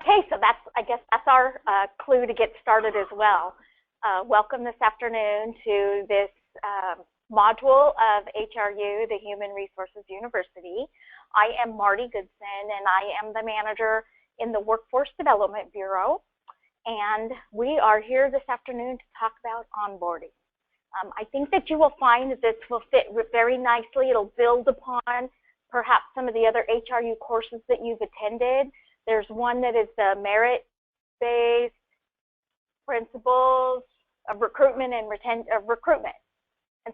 Okay, so I guess that's our clue to get started as well. Welcome this afternoon to this module of HRU, the Human Resources University. I am Marty Goodson, and I am the manager in the Workforce Development Bureau. And we are here this afternoon to talk about onboarding. I think that you will find that this will fit very nicely. It'll build upon perhaps some of the other HRU courses that you've attended. There's one that is the merit-based principles of recruitment and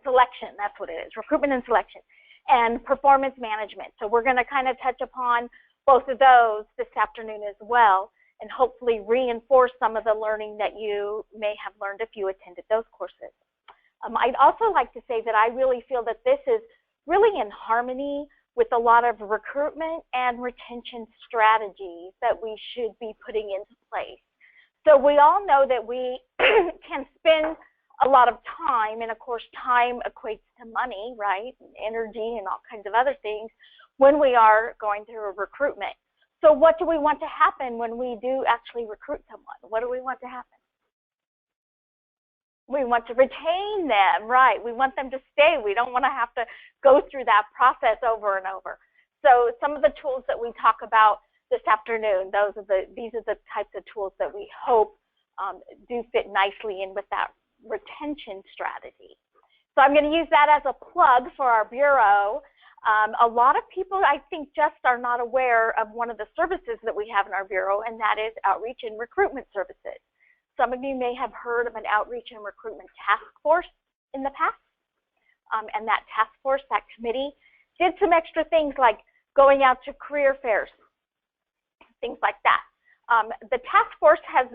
selection. That's what it is, recruitment and selection, and performance management. So we're going to kind of touch upon both of those this afternoon as well, and hopefully reinforce some of the learning that you may have learned if you attended those courses. I'd also like to say that I really feel that this is really in harmony with a lot of recruitment and retention strategies that we should be putting into place. So we all know that we can spend a lot of time, and of course time equates to money, right? Energy and all kinds of other things when we are going through a recruitment. So what do we want to happen when we do actually recruit someone? What do we want to happen? We want to retain them, right? We want them to stay. We don't want to have to go through that process over and over. So some of the tools that we talk about this afternoon, these are the types of tools that we hope do fit nicely in with that retention strategy. So I'm going to use that as a plug for our bureau. A lot of people, I think, just are not aware of one of the services that we have in our bureau, and that is outreach and recruitment services. Some of you may have heard of an outreach and recruitment task force in the past. And that task force, that committee, did some extra things like going out to career fairs, things like that. The task force has,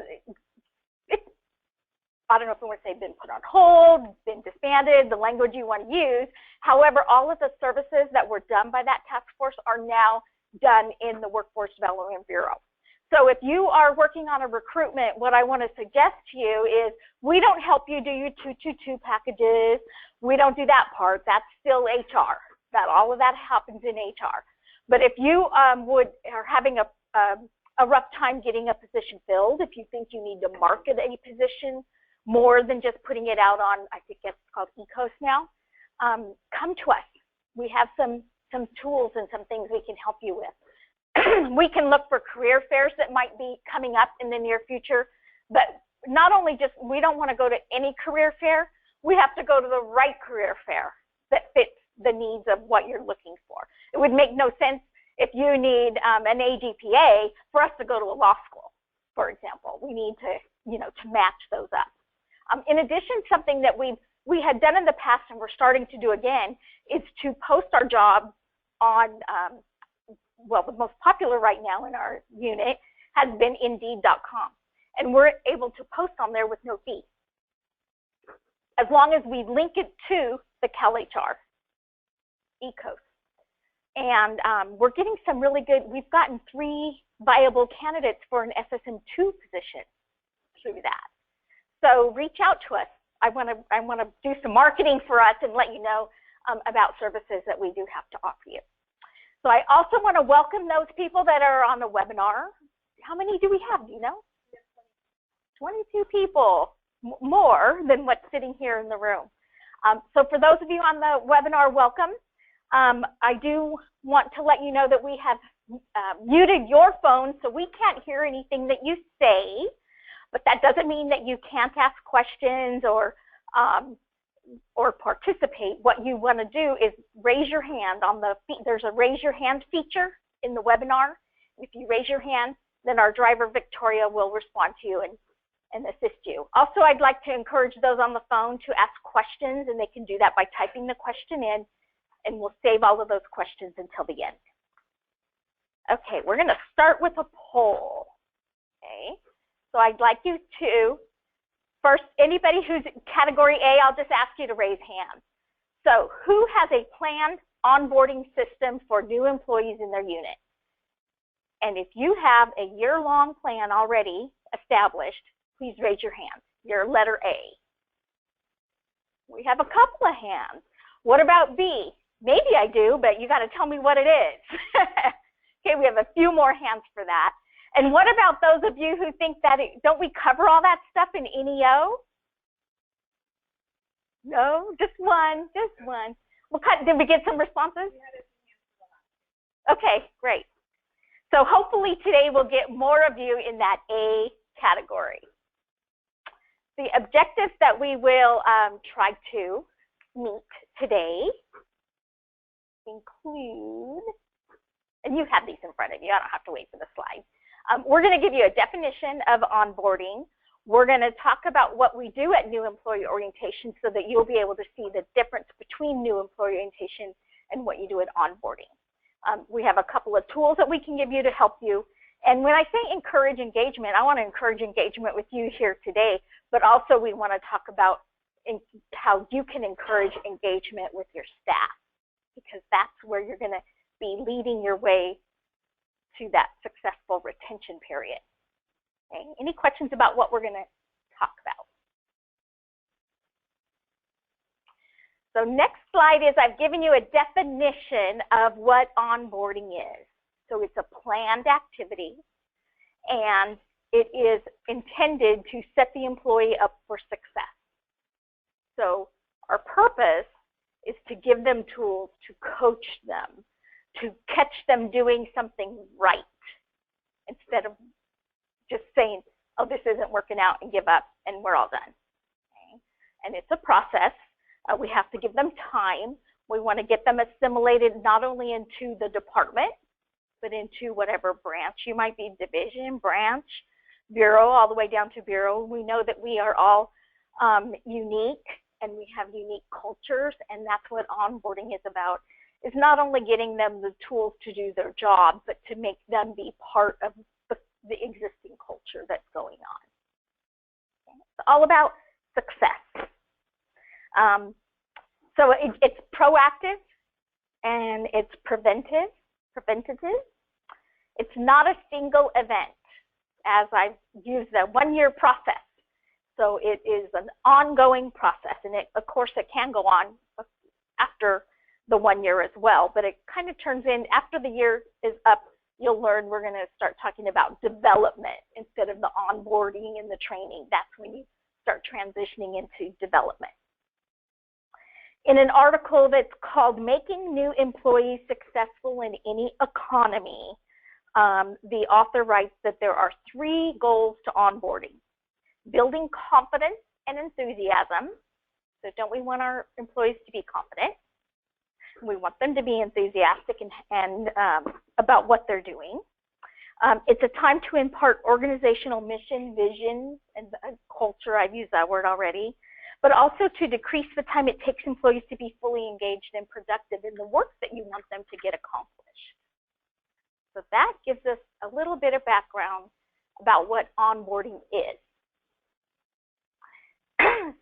I don't know if we want to say been put on hold, been disbanded, the language you want to use. However, all of the services that were done by that task force are now done in the Workforce Development Bureau. So if you are working on a recruitment, what I want to suggest to you is we don't help you do your 222 packages. We don't do that part. That's still HR. All of that happens in HR. But if you are having a rough time getting a position filled, if you think you need to market a position more than just putting it out on, I think it's called Ecos now, come to us. We have some tools and some things we can help you with. We can look for career fairs that might be coming up in the near future, but not only just, we don't want to go to any career fair, we have to go to the right career fair that fits the needs of what you're looking for. It would make no sense if you need an AGPA for us to go to a law school, for example. We need to, to match those up. In addition, something that we had done in the past and we're starting to do again is to post our jobs on well, the most popular right now in our unit has been Indeed.com. And we're able to post on there with no fee, as long as we link it to the CalHR, Ecos. And we're getting some really good, we've gotten 3 viable candidates for an SSM2 position through that. So reach out to us. I want to do some marketing for us and let you know about services that we do have to offer you. So I also want to welcome those people that are on the webinar. How many do we have? Do you know? 22 people, more than what's sitting here in the room. So for those of you on the webinar, welcome. I do want to let you know that we have muted your phone, so we can't hear anything that you say, but that doesn't mean that you can't ask questions or participate. What you want to do is raise your hand on there's a raise your hand feature in the webinar. If you raise your hand, then our driver Victoria will respond to you and assist you. Also, I'd like to encourage those on the phone to ask questions, and they can do that by typing the question in, and we'll save all of those questions until the end. Okay, we're going to start with a poll. Okay, so I'd like you to first, anybody who's category A, I'll just ask you to raise hands. So who has a planned onboarding system for new employees in their unit? And if you have a year-long plan already established, please raise your hand. Your letter A. We have a couple of hands. What about B? Maybe I do, but you got to tell me what it is. Okay, we have a few more hands for that. And what about those of you who think that, don't we cover all that stuff in NEO? No, just one, just one. Did we get some responses? Okay, great. So hopefully today we'll get more of you in that A category. The objectives that we will try to meet today include, and you have these in front of you, I don't have to wait for the slide. We're going to give you a definition of onboarding. We're going to talk about what we do at New Employee Orientation so that you'll be able to see the difference between New Employee Orientation and what you do at onboarding. We have a couple of tools that we can give you to help you. And when I say encourage engagement, I want to encourage engagement with you here today, but also we want to talk about how you can encourage engagement with your staff, because that's where you're going to be leading your way to that successful retention period. Okay. Any questions about what we're going to talk about? So next slide is I've given you a definition of what onboarding is. So it's a planned activity, and it is intended to set the employee up for success. So our purpose is to give them tools, to coach them, to catch them doing something right, instead of just saying, oh, this isn't working out, and give up, and we're all done. Okay? And it's a process. We have to give them time. We want to get them assimilated not only into the department, but into whatever branch you might be, division, branch, bureau, all the way down to bureau. We know that we are all unique, and we have unique cultures, and that's what onboarding is about. Is not only getting them the tools to do their job, but to make them be part of the existing culture that's going on. Okay. It's all about success. So it's proactive, and it's preventative. It's not a single event, as I've used the one-year process. So it is an ongoing process, and of course it can go on after the 1 year as well, but it kind of turns in after the year is up. You'll learn we're going to start talking about development instead of the onboarding and the training. That's when you start transitioning into development. In an article that's called Making New Employees Successful in Any Economy, the author writes that there are 3 goals to onboarding: building confidence and enthusiasm. So don't we want our employees to be confident? We want them to be enthusiastic and about what they're doing. It's a time to impart organizational mission, vision, and culture. I've used that word already. But also to decrease the time it takes employees to be fully engaged and productive in the work that you want them to get accomplished. So that gives us a little bit of background about what onboarding is.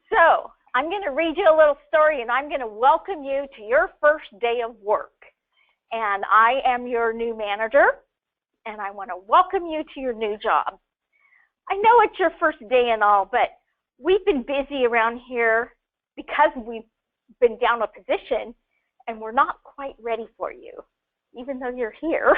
So I'm going to read you a little story, and I'm going to welcome you to your first day of work. And I am your new manager, and I want to welcome you to your new job. I know it's your first day and all, but we've been busy around here because we've been down a position, and we're not quite ready for you, even though you're here.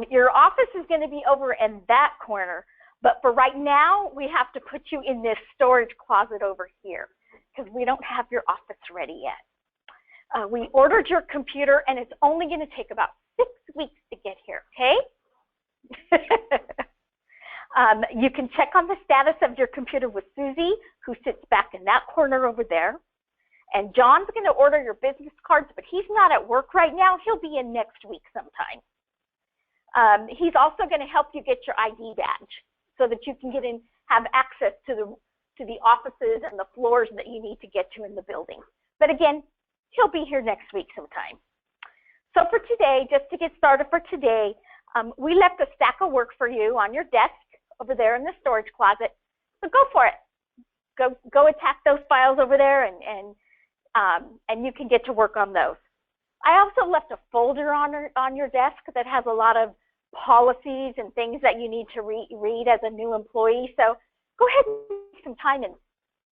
Your office is going to be over in that corner, but for right now, we have to put you in this storage closet over here because we don't have your office ready yet. We ordered your computer, and it's only going to take about 6 weeks to get here, okay? You can check on the status of your computer with Susie, who sits back in that corner over there. And John's going to order your business cards, but he's not at work right now. He'll be in next week sometime. He's also going to help you get your ID badge so that you can get in, have access to the offices and the floors that you need to get to in the building. But again, he'll be here next week sometime. So for today, just to get started for today, we left a stack of work for you on your desk over there in the storage closet. So go for it. Go attack those files over there, and you can get to work on those. I also left a folder on your desk that has a lot of policies and things that you need to read as a new employee. So go ahead and take some time and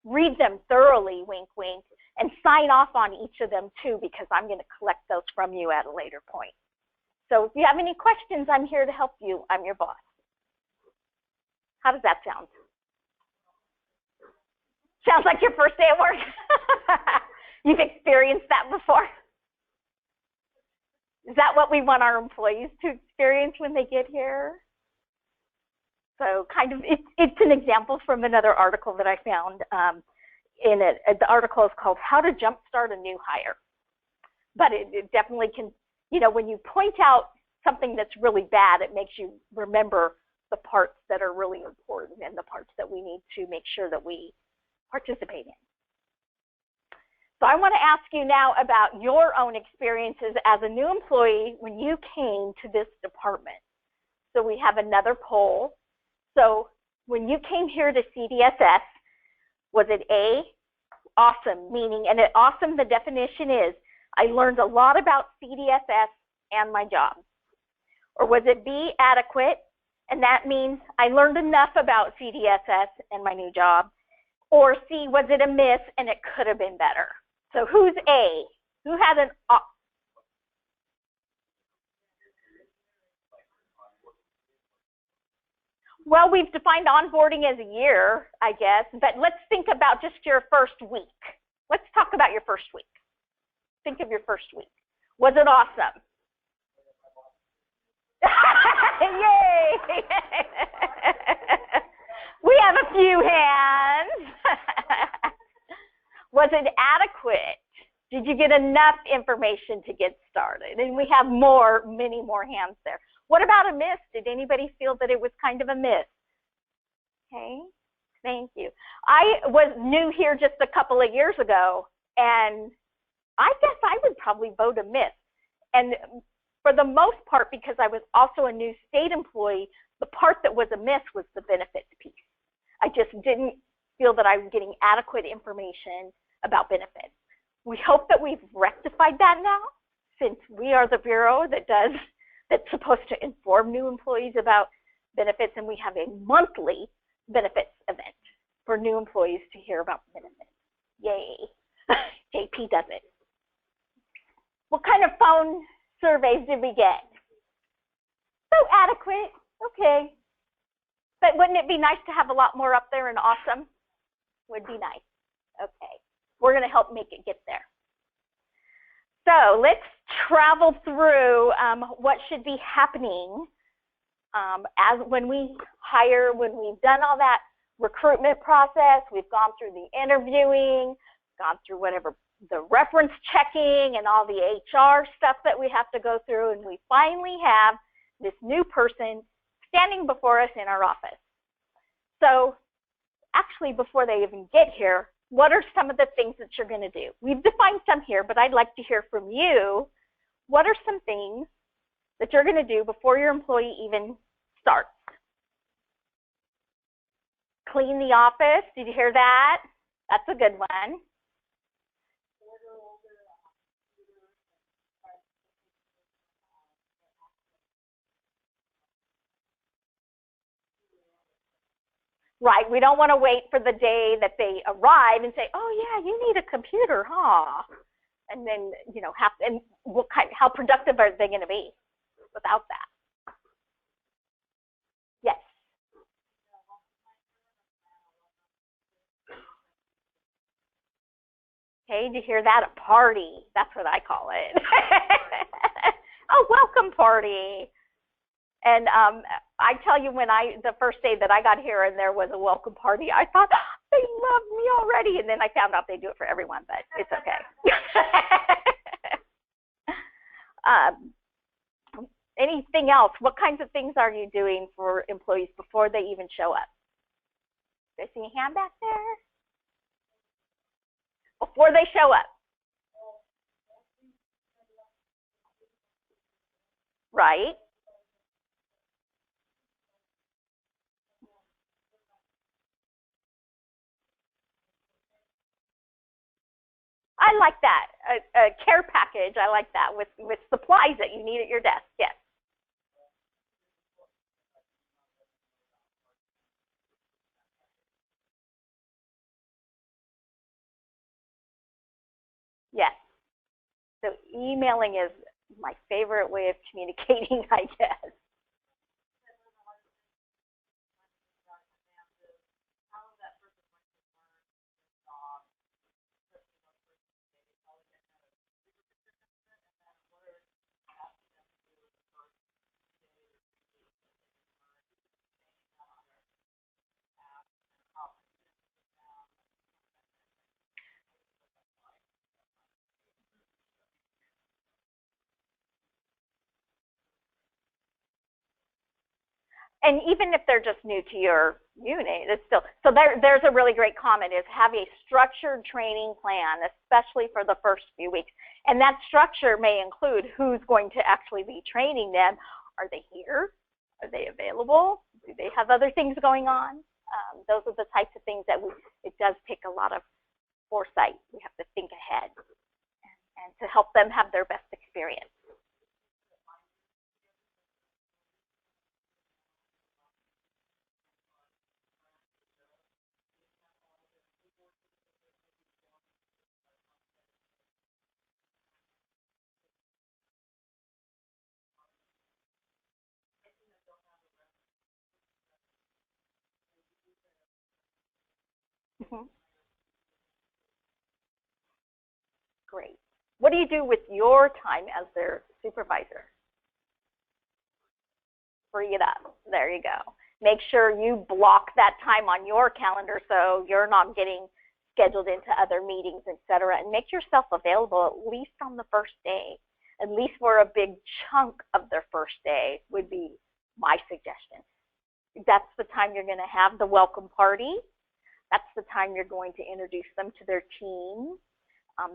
read them thoroughly, wink, wink, and sign off on each of them too, because I'm going to collect those from you at a later point. So if you have any questions, I'm here to help you. I'm your boss. How does that sound? Sounds like your first day at work. You've experienced that before. Is that what we want our employees to experience when they get here? So kind of, it's an example from another article that I found in it. The article is called How to Jumpstart a New Hire. But it definitely can, you know, when you point out something that's really bad, it makes you remember the parts that are really important and the parts that we need to make sure that we participate in. So I want to ask you now about your own experiences as a new employee when you came to this department. So we have another poll. So when you came here to CDSS, was it A, awesome, meaning, and awesome, the definition is, I learned a lot about CDSS and my job. Or was it B, adequate, and that means I learned enough about CDSS and my new job. Or C, was it a miss and it could have been better? So who's A? Who has an Well, we've defined onboarding as a year, I guess, but let's think about just your first week. Let's talk about your first week. Think of your first week. Was it awesome? Yay! We have a few hands. Was it adequate? Did you get enough information to get started? And we have many more hands there. What about a miss? Did anybody feel that it was kind of a miss? Okay, thank you. I was new here just a couple of years ago, and I guess I would probably vote a miss. And for the most part, because I was also a new state employee, the part that was a miss was the benefits piece. I just didn't feel that I was getting adequate information about benefits. We hope that we've rectified that now, since we are the bureau that's supposed to inform new employees about benefits, and we have a monthly benefits event for new employees to hear about benefits. Yay. JP does it. What kind of phone surveys did we get? So adequate, okay. But wouldn't it be nice to have a lot more up there and awesome? Would be nice. Okay. We're going to help make it get there. So let's travel through what should be happening as when we hire, when we've done all that recruitment process, we've gone through the interviewing, gone through whatever the reference checking and all the HR stuff that we have to go through, and we finally have this new person standing before us in our office. So actually, before they even get here, what are some of the things that you're going to do? We've defined some here, but I'd like to hear from you. What are some things that you're going to do before your employee even starts? Clean the office. Did you hear that? That's a good one. Right, we don't want to wait for the day that they arrive and say, oh yeah, you need a computer, huh? And then, you know, how productive are they going to be without that? Yes. Okay, did you hear that? A party. That's what I call it. A welcome party. And I tell you, when the first day that I got here and there was a welcome party, I thought, they love me already. And then I found out they do it for everyone, but it's okay. Anything else? What kinds of things are you doing for employees before they even show up? Do I see a hand back there? Before they show up. Right. I like that. A care package, I like that, with supplies that you need at your desk, yes. Yes. So emailing is my favorite way of communicating, I guess. and even if they're just new to your unit, it's still, so there's a really great comment, is have a structured training plan, especially for the first few weeks. And that structure may include who's going to actually be training them. Are they here? Are they available? Do they have other things going on? Those are the types of things that it does take a lot of foresight. We have to think ahead and to help them have their best experience. Great. What do you do with your time as their supervisor? Free it up. There you go. Make sure you block that time on your calendar so you're not getting scheduled into other meetings, etc. And make yourself available at least on the first day, at least for a big chunk of their first day would be my suggestion. That's the time you're going to have the welcome party. That's the time you're going to introduce them to their team.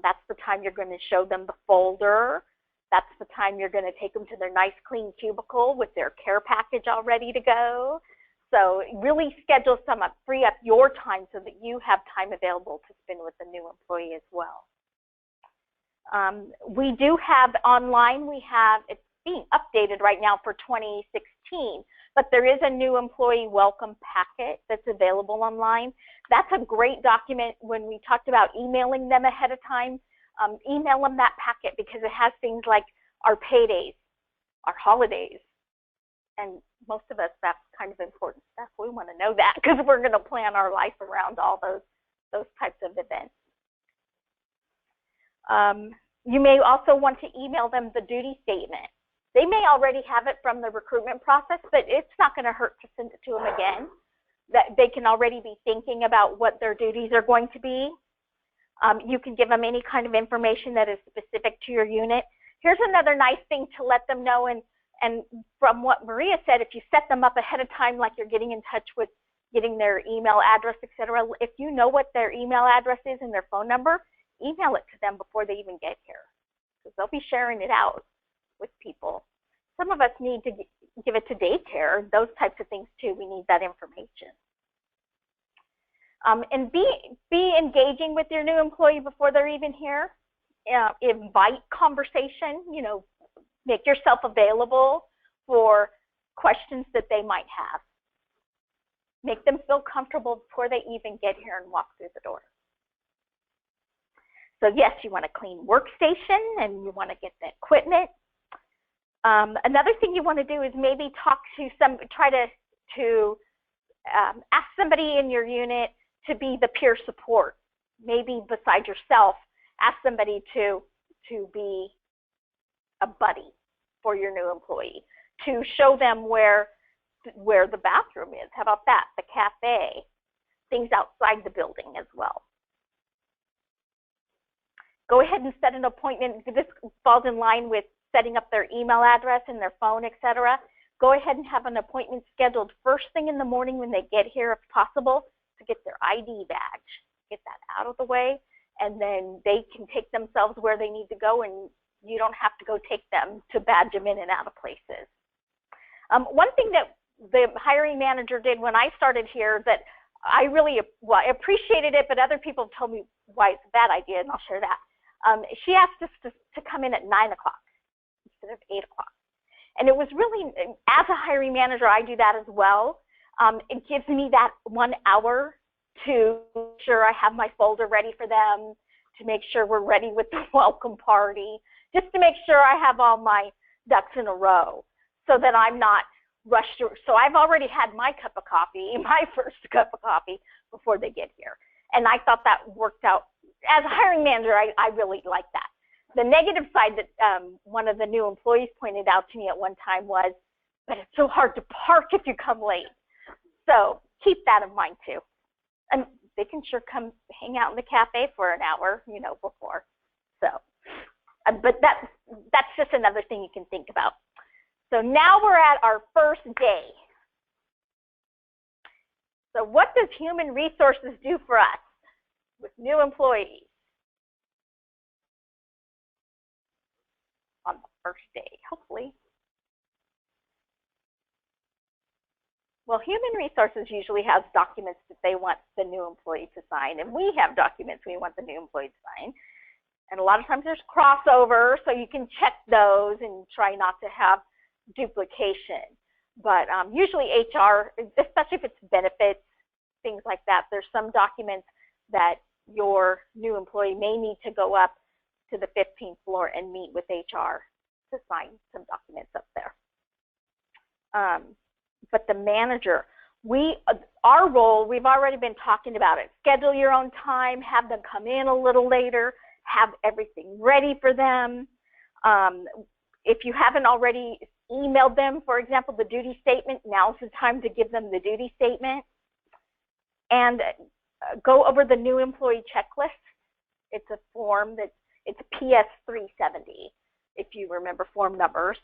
That's the time you're going to show them the folder. That's the time you're going to take them to their nice clean cubicle with their care package all ready to go. So really schedule some up, free up your time so that you have time available to spend with the new employee as well. We do have online, it's being updated right now for 2016, but there is a new employee welcome packet that's available online. That's a great document. When we talked about emailing them ahead of time, email them that packet because it has things like our paydays, our holidays, and most of us, that's kind of important stuff. We want to know that because we're going to plan our life around all those types of events. You may also want to email them the duty statement. They may already have it from the recruitment process, but it's not going to hurt to send it to them again. That they can already be thinking about what their duties are going to be. You can give them any kind of information that is specific to your unit. Here's another nice thing to let them know, and from what Maria said, if you set them up ahead of time, like you're getting in touch with getting their email address, etc., if you know what their email address is and their phone number, email it to them before they even get here, because they'll be sharing it out with people. Some of us need to give it to daycare, those types of things too. We need that information. And be engaging with your new employee before they're even here. Invite conversation, make yourself available for questions that they might have. Make them feel comfortable before they even get here and walk through the door. So yes, you want a clean workstation and you want to get the equipment. Another thing you want to do is maybe try to ask somebody in your unit to be the peer support. Maybe beside yourself, ask somebody to be a buddy for your new employee, to show them where the bathroom is. How about that? The cafe, things outside the building as well. Go ahead and set an appointment. This falls in line with setting up their email address and their phone, etc. Go ahead and have an appointment scheduled first thing in the morning when they get here, if possible, to get their ID badge. Get that out of the way, and then they can take themselves where they need to go, and you don't have to go take them to badge them in and out of places. One thing that the hiring manager did when I started here that I really appreciated it, but other people have told me why it's a bad idea, and I'll share that. She asked us to come in at 9 o'clock instead of 8 o'clock. And it was really, as a hiring manager, I do that as well. It gives me that 1 hour to make sure I have my folder ready for them, to make sure we're ready with the welcome party, just to make sure I have all my ducks in a row so that I'm not rushed through. So I've already had my cup of coffee, my first cup of coffee before they get here. And I thought that worked out. As a hiring manager, I really like that. The negative side that one of the new employees pointed out to me at one time was, but it's so hard to park if you come late. So keep that in mind too. And they can sure come hang out in the cafe for an hour, before. So, but that's just another thing you can think about. So now we're at our first day. So what does human resources do for us with new employees on the first day, hopefully? Well, human resources usually has documents that they want the new employee to sign, and we have documents we want the new employee to sign. And a lot of times there's crossover, so you can check those and try not to have duplication. But usually HR, especially if it's benefits, things like that, there's some documents that your new employee may need to go up to the 15th floor and meet with HR to sign some documents up there. But the manager, our role, we've already been talking about it. Schedule your own time, have them come in a little later, have everything ready for them. If you haven't already emailed them, for example, the duty statement, now's the time to give them the duty statement. And go over the new employee checklist. It's a form it's PS 370, if you remember form numbers.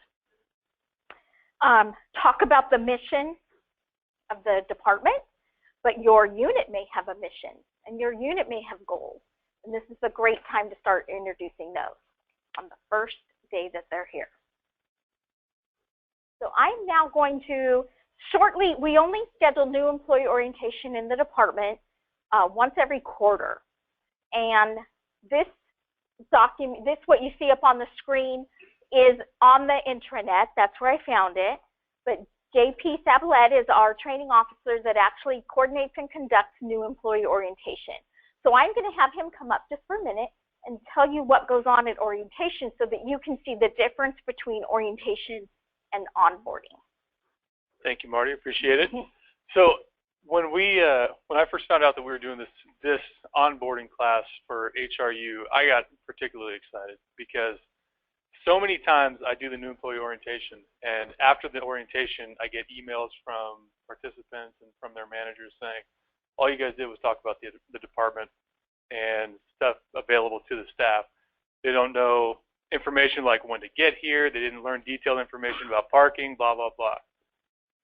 Talk about the mission of the department, but your unit may have a mission, and your unit may have goals. And this is a great time to start introducing those on the first day that they're here. So I'm now going to shortly, we only schedule new employee orientation in the department once every quarter. And this document, what you see up on the screen is on the intranet. That's where I found it. But JP Sabalet is our training officer that actually coordinates and conducts new employee orientation. So I'm going to have him come up just for a minute and tell you what goes on at orientation so that you can see the difference between orientation and onboarding. Thank you, Marty. Appreciate it. So when I first found out that we were doing this onboarding class for HRU, I got particularly excited because so many times I do the new employee orientation, and after the orientation, I get emails from participants and from their managers saying, all you guys did was talk about the department and stuff available to the staff. They don't know information like when to get here. They didn't learn detailed information about parking, blah, blah, blah.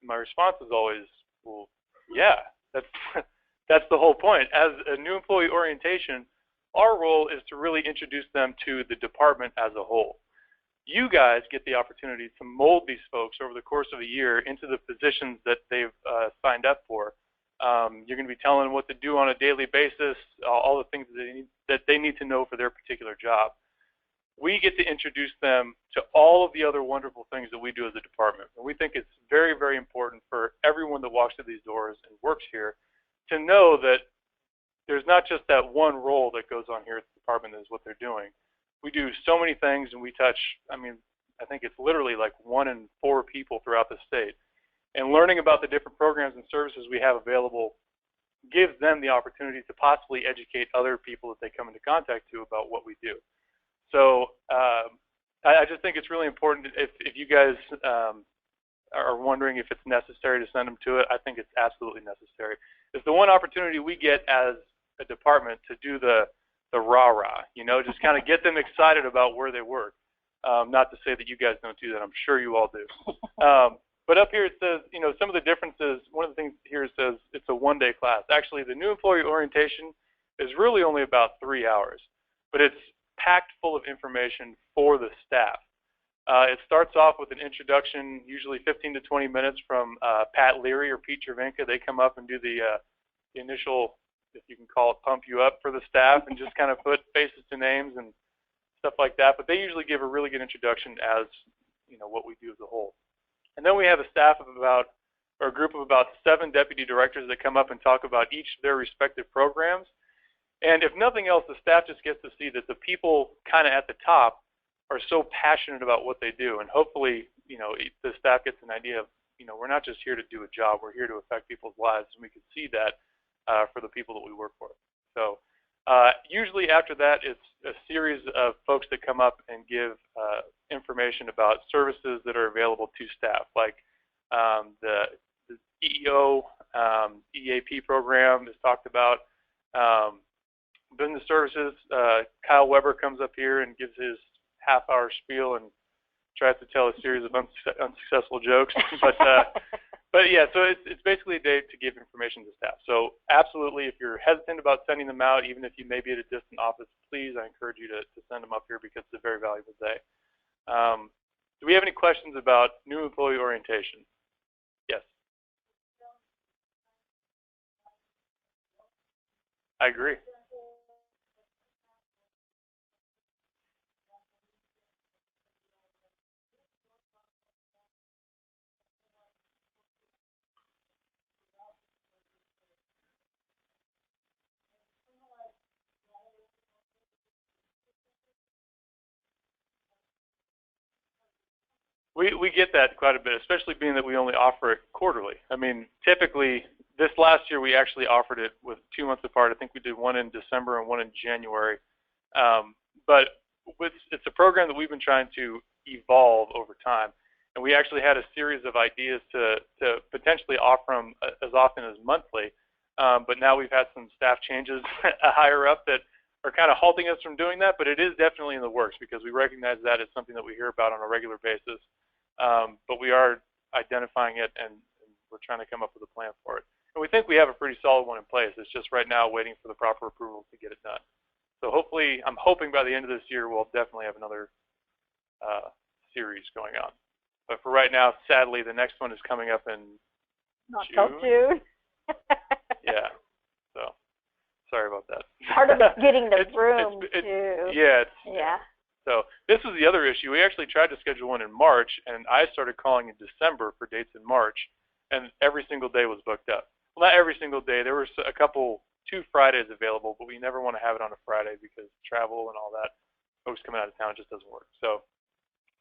My response is always, well, yeah, that's the whole point. As a new employee orientation, our role is to really introduce them to the department as a whole. You guys get the opportunity to mold these folks over the course of a year into the positions that they've signed up for. You're going to be telling them what to do on a daily basis, all the things that they need to know for their particular job. We get to introduce them to all of the other wonderful things that we do as a department. And we think it's very, very important for everyone that walks through these doors and works here to know that there's not just that one role that goes on here at the department is what they're doing. We do so many things, and we touch, I think it's literally like 1 in 4 people throughout the state. And learning about the different programs and services we have available gives them the opportunity to possibly educate other people that they come into contact to about what we do. So I just think it's really important. If you guys are wondering if it's necessary to send them to it, I think it's absolutely necessary. It's the one opportunity we get as a department to do the rah-rah, just kind of get them excited about where they work. Not to say that you guys don't do that. I'm sure you all do. But up here it says, some of the differences, one of the things here says it's a one-day class. Actually, the new employee orientation is really only about 3 hours, but it's packed full of information for the staff. It starts off with an introduction, usually 15 to 20 minutes from Pat Leary or Pete Cervenka. They come up and do the initial, if you can call it, pump you up for the staff and just kind of put faces to names and stuff like that. But they usually give a really good introduction as, what we do as a whole. And then we have a group of about 7 deputy directors that come up and talk about each of their respective programs. And if nothing else, the staff just gets to see that the people kind of at the top are so passionate about what they do. And hopefully, the staff gets an idea of, we're not just here to do a job, we're here to affect people's lives. And we can see that for the people that we work for. So usually after that, it's a series of folks that come up and give information about services that are available to staff, like the EEO, EAP program is talked about. Business services, Kyle Weber comes up here and gives his half-hour spiel and tries to tell a series of unsuccessful jokes. But But yeah, so it's basically a day to give information to staff. So absolutely, if you're hesitant about sending them out, even if you may be at a distant office, please, I encourage you to send them up here because it's a very valuable day. Do we have any questions about new employee orientation? Yes. I agree. We get that quite a bit, especially being that we only offer it quarterly. I mean, typically, this last year we actually offered it with 2 months apart. I think we did one in December and one in January. But it's a program that we've been trying to evolve over time. And we actually had a series of ideas to potentially offer them as often as monthly. But now we've had some staff changes higher up that are kind of halting us from doing that. But it is definitely in the works because we recognize that as something that we hear about on a regular basis. But we are identifying it, and we're trying to come up with a plan for it. And we think we have a pretty solid one in place. It's just right now waiting for the proper approval to get it done. So hopefully, I'm hoping by the end of this year, we'll definitely have another series going on. But for right now, sadly, the next one is coming up in June. Yeah. So sorry about that. Part of it's getting the room, too. Yeah. Yeah. So this was the other issue. We actually tried to schedule one in March, and I started calling in December for dates in March, and every single day was booked up. Well, not every single day. There were two Fridays available, but we never want to have it on a Friday because travel and all that, folks coming out of town, just doesn't work. So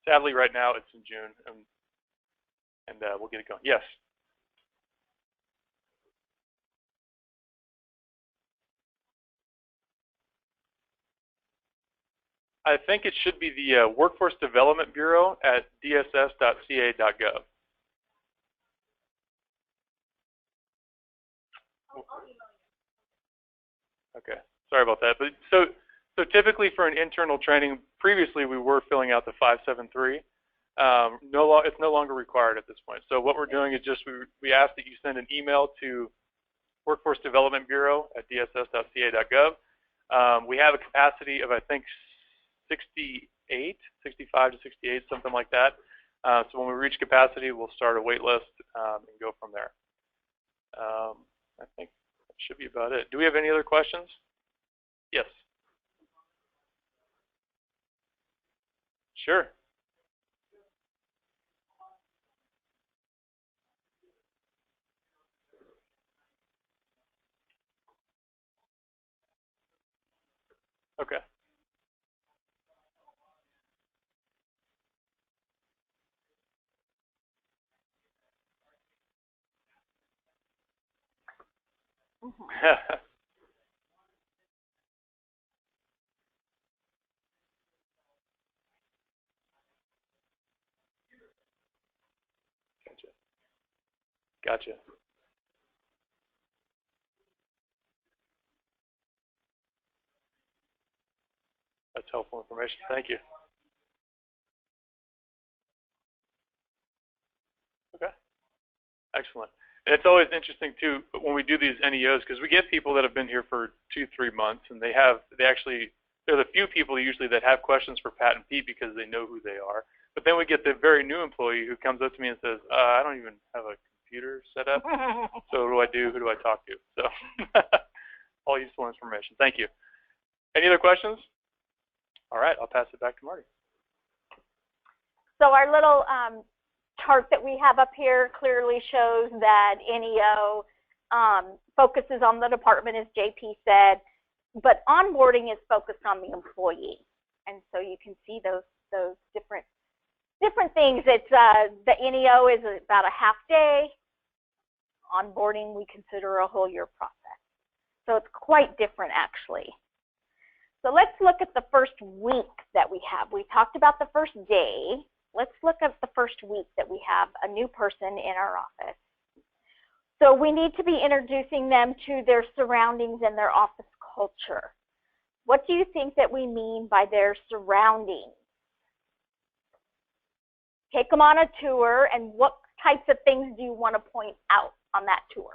sadly, right now it's in June, and we'll get it going. Yes. I think it should be the Workforce Development Bureau at dss.ca.gov. Okay, sorry about that. But so typically for an internal training, previously we were filling out the 573. It's no longer required at this point. So what we're doing is just we ask that you send an email to Workforce Development Bureau at dss.ca.gov. We have a capacity of, I think, 65 to 68, something like that. So when we reach capacity, we'll start a wait list and go from there. I think that should be about it. Do we have any other questions? Yes. Sure. Okay. Mm-hmm. Gotcha. That's helpful information. Thank you. Okay. Excellent. And it's always interesting too when we do these NEOs because we get people that have been here for 2-3 months and they're the few people usually that have questions for Pat and Pete because they know who they are. But then we get the very new employee who comes up to me and says, I don't even have a computer set up. So what do I do? Who do I talk to? So all useful information. Thank you. Any other questions? All right, I'll pass it back to Marty. So our little chart that we have up here clearly shows that NEO focuses on the department, as JP said, but onboarding is focused on the employee. And so you can see those different things. It's the NEO is about a half day. Onboarding we consider a whole year process. So it's quite different actually. So let's look at the first week that we have. We talked about the first day. Let's look at the first week that we have a new person in our office. So we need to be introducing them to their surroundings and their office culture. What do you think that we mean by their surroundings? Take them on a tour, and what types of things do you want to point out on that tour?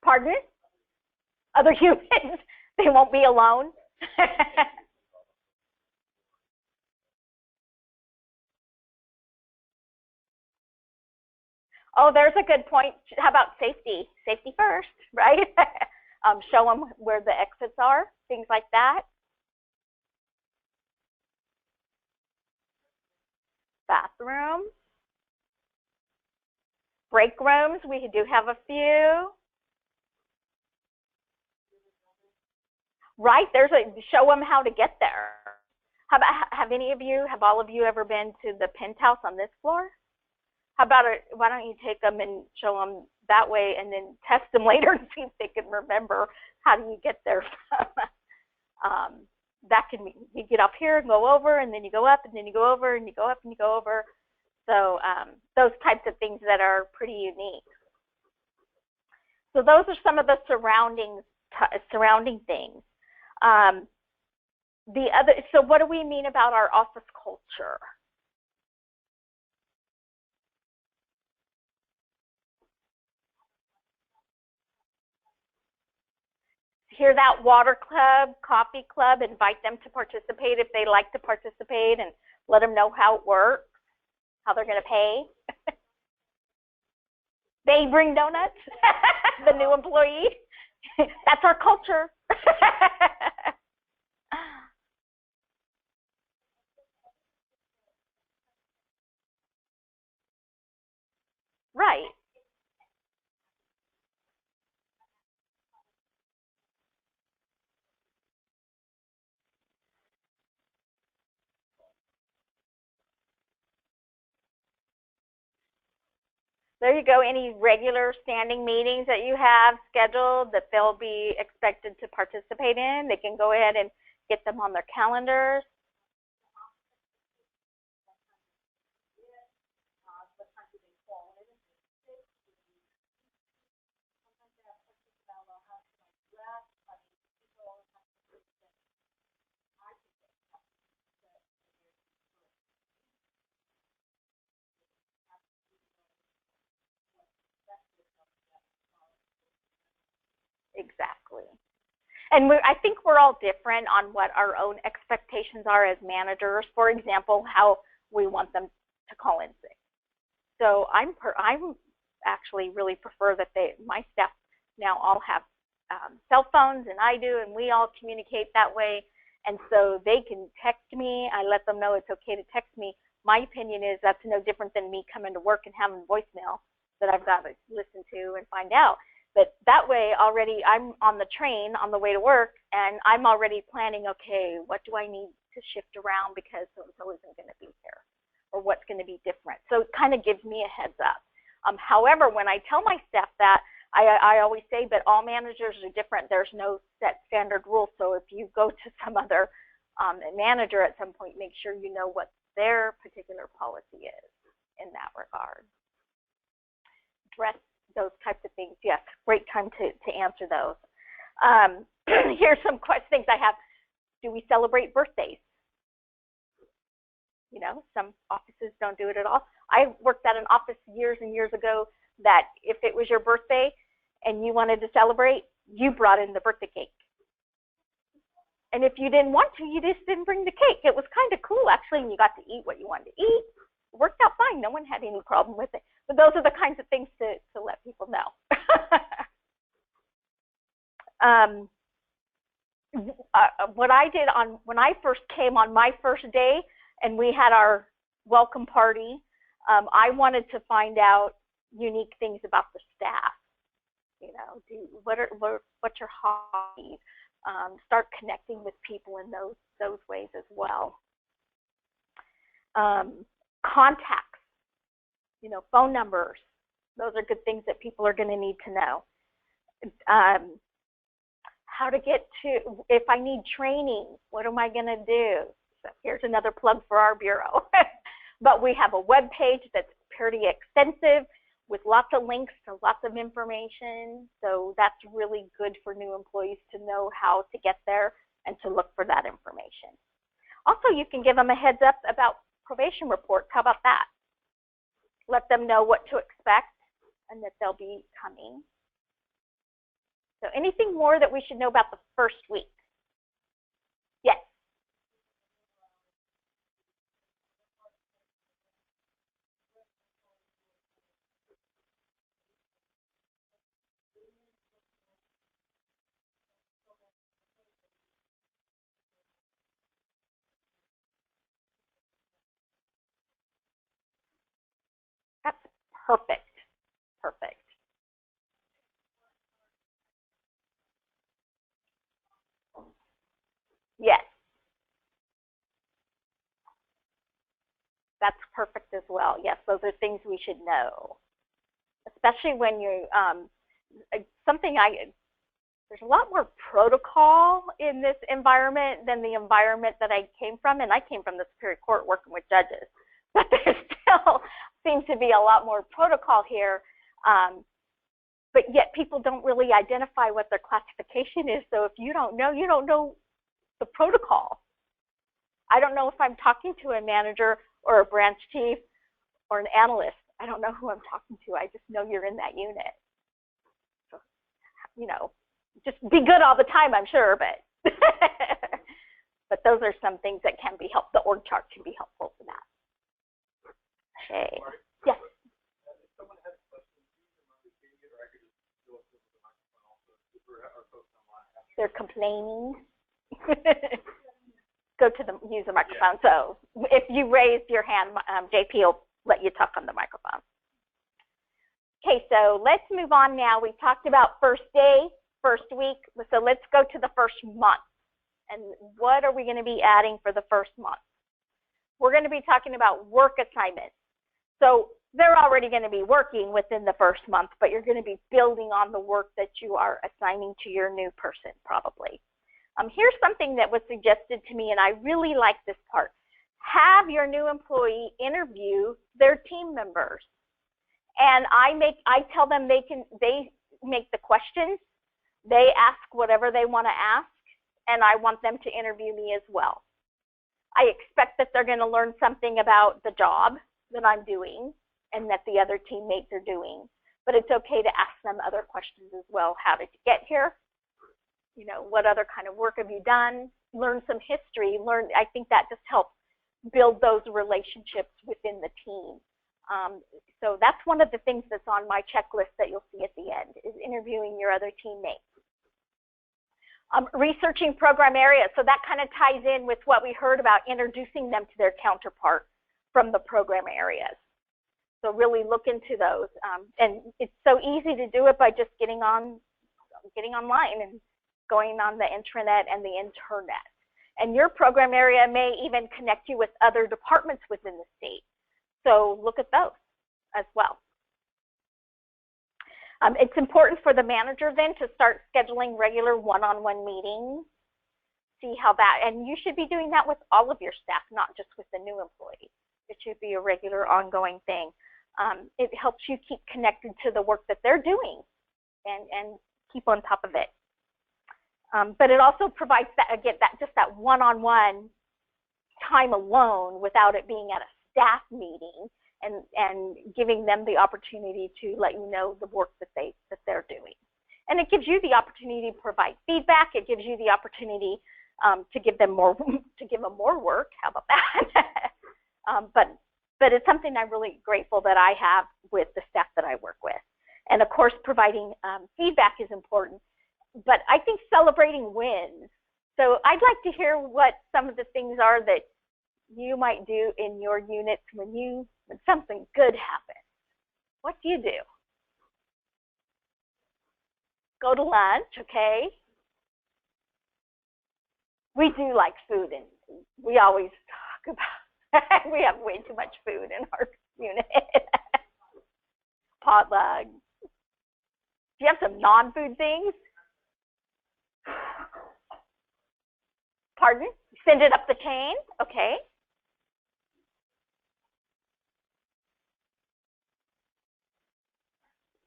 Pardon? Other humans, they won't be alone. Oh, there's a good point. How about safety? Safety first, right? Show them where the exits are, things like that. Bathrooms. Break rooms, we do have a few. Right, show them how to get there. Have all of you ever been to the penthouse on this floor? How about why don't you take them and show them that way and then test them later and see if they can remember how do you get there from. That can be, you get up here and go over, and then you go up, and then you go over, and you go up, and you go over. So those types of things that are pretty unique. So those are some of the surrounding things. So what do we mean about our office culture? Hear that? Water club, coffee club, invite them to participate if they like to participate, and let them know how it works, how they're going to pay. They bring donuts, the new employee. That's our culture. Right. There you go. Any regular standing meetings that you have scheduled that they'll be expected to participate in, they can go ahead and get them on their calendars. Exactly. And I think we're all different on what our own expectations are as managers. For example, how we want them to call in sick. So I actually really prefer that my staff now all have cell phones, and I do, and we all communicate that way. And so they can text me. I let them know it's okay to text me. My opinion is that's no different than me coming to work and having voicemail that I've got to listen to and find out. But that way already I'm on the train on the way to work, and I'm already planning, okay, what do I need to shift around because so-and-so isn't going to be here, or what's going to be different. So it kind of gives me a heads up. However, when I tell my staff that, I always say that all managers are different. There's no set standard rule. So if you go to some other manager at some point, make sure you know what their particular policy is in that regard. Dress those types of things. Yes, great time to answer those. Here's some things I have. Do we celebrate birthdays? You know, some offices don't do it at all. I worked at an office years and years ago that if it was your birthday and you wanted to celebrate, you brought in the birthday cake. And if you didn't want to, you just didn't bring the cake. It was kind of cool, actually, and you got to eat what you wanted to eat. It worked out fine. No one had any problem with it. But those are the kinds of things to let people know. What I did when I first came on my first day and we had our welcome party, I wanted to find out unique things about the staff. You know, what's your hobbies? Start connecting with people in those ways as well. Contacts, you know, phone numbers. Those are good things that people are going to need to know. How to get to, if I need training, what am I going to do? So here's another plug for our bureau. But we have a web page that's pretty extensive with lots of links to lots of information. So that's really good for new employees to know how to get there and to look for that information. Also, you can give them a heads up about probation reports. How about that? let them know what to expect and that they'll be coming. So anything more that we should know about the first week? Yes. That's perfect. Perfect. Yes. That's perfect as well. Yes, those are things we should know. Especially when you, there's a lot more protocol in this environment than the environment that I came from, and I came from the Superior Court working with judges. But there still seems to be a lot more protocol here, but yet people don't really identify what their classification is. So if you don't know the protocol. I don't know if I'm talking to a manager or a branch chief or an analyst. I don't know who I'm talking to. I just know you're in that unit. So, just be good all the time, I'm sure, but but those are some things that can be helpful. The org chart can be helpful for that. Okay. Yes. If someone has a question, or I could just go up to the microphone also. Our folks online. They're complaining. Use the microphone. Yeah. So if you raise your hand, JP will let you talk on the microphone. Okay, so let's move on now. We talked about first day, first week. So let's go to the first month. And what are we going to be adding for the first month? We're going to be talking about work assignments. So they're already going to be working within the first month, but you're going to be building on the work that you are assigning to your new person, probably. Here's something that was suggested to me, and I really like this part. Have your new employee interview their team members. And I tell them they make the questions, they ask whatever they want to ask, and I want them to interview me as well. I expect that they're going to learn something about the job that I'm doing and that the other teammates are doing. But it's okay to ask them other questions as well. How did you get here? What other kind of work have you done? Learn some history. I think that just helps build those relationships within the team. So that's one of the things that's on my checklist that you'll see at the end, is interviewing your other teammates. Researching program areas. So that kind of ties in with what we heard about introducing them to their counterpart from the program areas. So really look into those. And it's so easy to do it by just getting online and going on the intranet and the internet. And your program area may even connect you with other departments within the state. So look at those as well. It's important for the manager then to start scheduling regular one-on-one meetings. See how that, and you should be doing that with all of your staff, not just with the new employees. It should be a regular ongoing thing. It helps you keep connected to the work that they're doing and keep on top of it. But it also provides that, again, just that one-on-one time alone without it being at a staff meeting, and giving them the opportunity to let you know the work that they're doing. And it gives you the opportunity to provide feedback. It gives you the opportunity to give them more work. How about that? But it's something I'm really grateful that I have with the staff that I work with. And of course, providing feedback is important. But I think celebrating wins. So I'd like to hear what some of the things are that you might do in your units when something good happens. What do you do? Go to lunch, okay? We do like food, and we always talk about we have way too much food in our unit. Potluck. Do you have some non-food things? Pardon? Send it up the chain? Okay.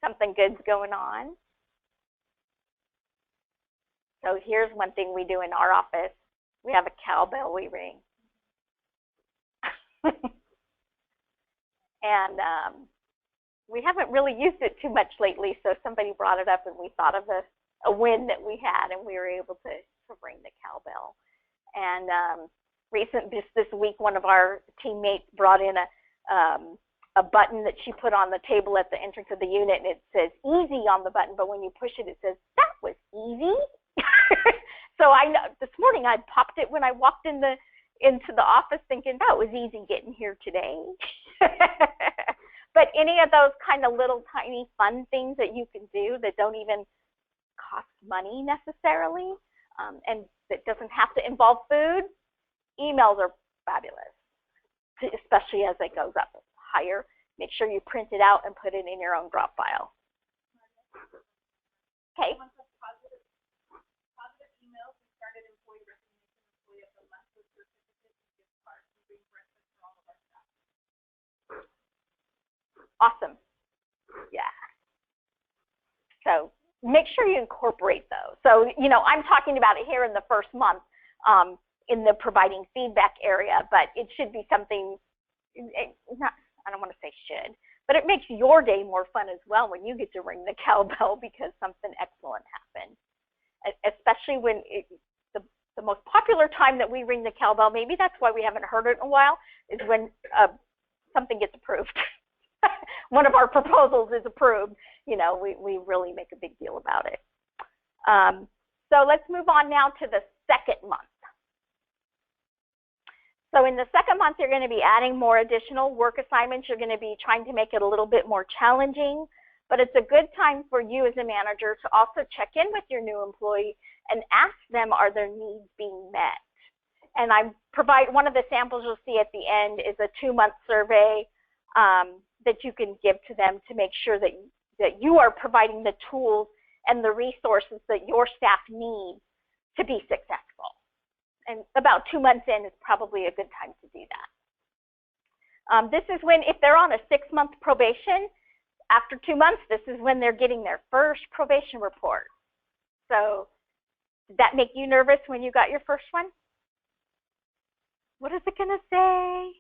Something good's going on. So here's one thing we do in our office. We have a cowbell we ring. And we haven't really used it too much lately, so somebody brought it up and we thought of a win that we had, and we were able to ring the cowbell. And just this week, one of our teammates brought in a button that she put on the table at the entrance of the unit, and it says easy on the button, but when you push it, it says, that was easy. So I know this morning I popped it when I walked into the office thinking, that was easy getting here today. But any of those kind of little tiny fun things that you can do that don't even cost money necessarily, and that doesn't have to involve food, emails are fabulous, especially as it goes up higher. Make sure you print it out and put it in your own drop file. Okay. Positive emails. We started employee recognition, employee of the month with certificates and gift cards and bring breakfast for all of our staff. Awesome. Yeah. So make sure you incorporate those. So, you know, I'm talking about it here in the first month in the providing feedback area, but it should be something, I don't want to say should, but it makes your day more fun as well when you get to ring the cowbell because something excellent happened. Especially when the most popular time that we ring the cowbell, maybe that's why we haven't heard it in a while, is when something gets approved. One of our proposals is approved. You know, we really make a big deal about it. So let's move on now to the second month. So in the second month, you're going to be adding more additional work assignments. You're going to be trying to make it a little bit more challenging, but it's a good time for you as a manager to also check in with your new employee and ask them, are their needs being met? And I provide one of the samples you'll see at the end is a 2-month survey that you can give to them to make sure that you are providing the tools and the resources that your staff need to be successful. And about 2 months in is probably a good time to do that. This is when, if they're on a 6-month probation, after 2 months, this is when they're getting their first probation report. So did that make you nervous when you got your first one? What is it going to say?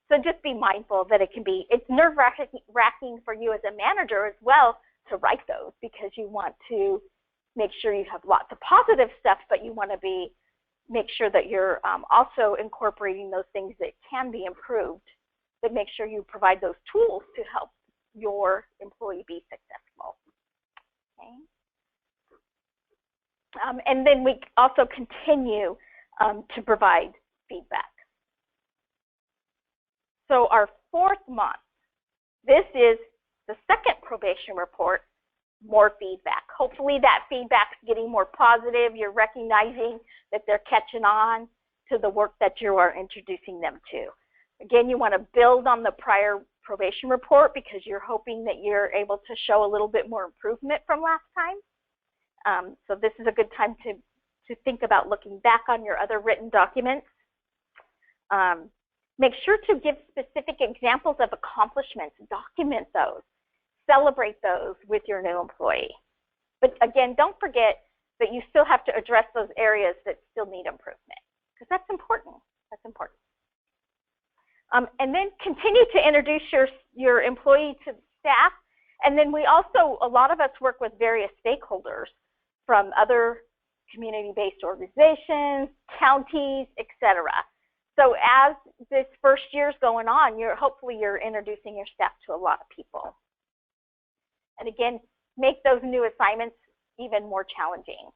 So just be mindful that it's nerve-wracking for you as a manager as well to write those, because you want to make sure you have lots of positive stuff, but you want to make sure that you're also incorporating those things that can be improved, but make sure you provide those tools to help your employee be successful. Okay. And then we also continue to provide feedback. So our 4th month, this is the second probation report, more feedback. Hopefully that feedback's getting more positive. You're recognizing that they're catching on to the work that you are introducing them to. Again, you want to build on the prior probation report because you're hoping that you're able to show a little bit more improvement from last time. So this is a good time to think about looking back on your other written documents. Make sure to give specific examples of accomplishments, document those, celebrate those with your new employee. But again, don't forget that you still have to address those areas that still need improvement, because that's important. That's important. And then continue to introduce your employee to the staff. And then we also, a lot of us work with various stakeholders from other community-based organizations, counties, etc. So as this first year's going on, hopefully you're introducing your staff to a lot of people. And again, make those new assignments even more challenging.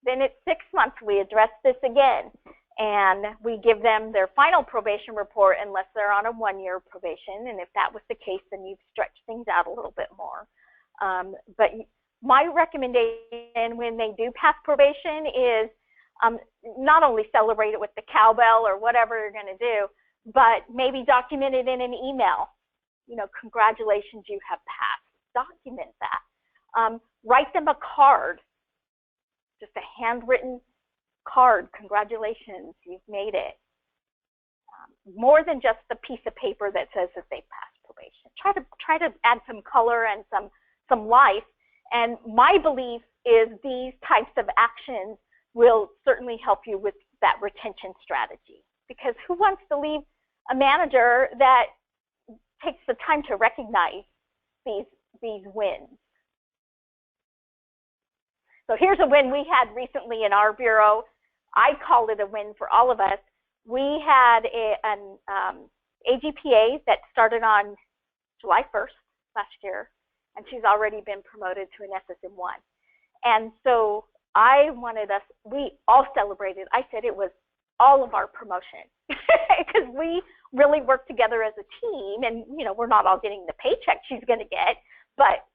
Then at 6 months, we address this again, and we give them their final probation report unless they're on a 1-year probation. And if that was the case, then you've stretched things out a little bit more. But my recommendation when they do pass probation is not only celebrate it with the cowbell or whatever you're going to do, but maybe document it in an email. You know, congratulations, you have passed. Document that. Write them a card, just a handwritten card. Congratulations, you've made it. More than just the piece of paper that says that they passed probation. Try to add some color and some life. And my belief is these types of actions will certainly help you with that retention strategy. Because who wants to leave a manager that takes the time to recognize these wins. So here's a win we had recently in our bureau. I called it a win for all of us. We had an AGPA that started on July 1st last year, and she's already been promoted to an SSM1. And so I wanted us, we all celebrated. I said it was all of our promotion because we really work together as a team, and you know, we're not all getting the paycheck she's going to get, but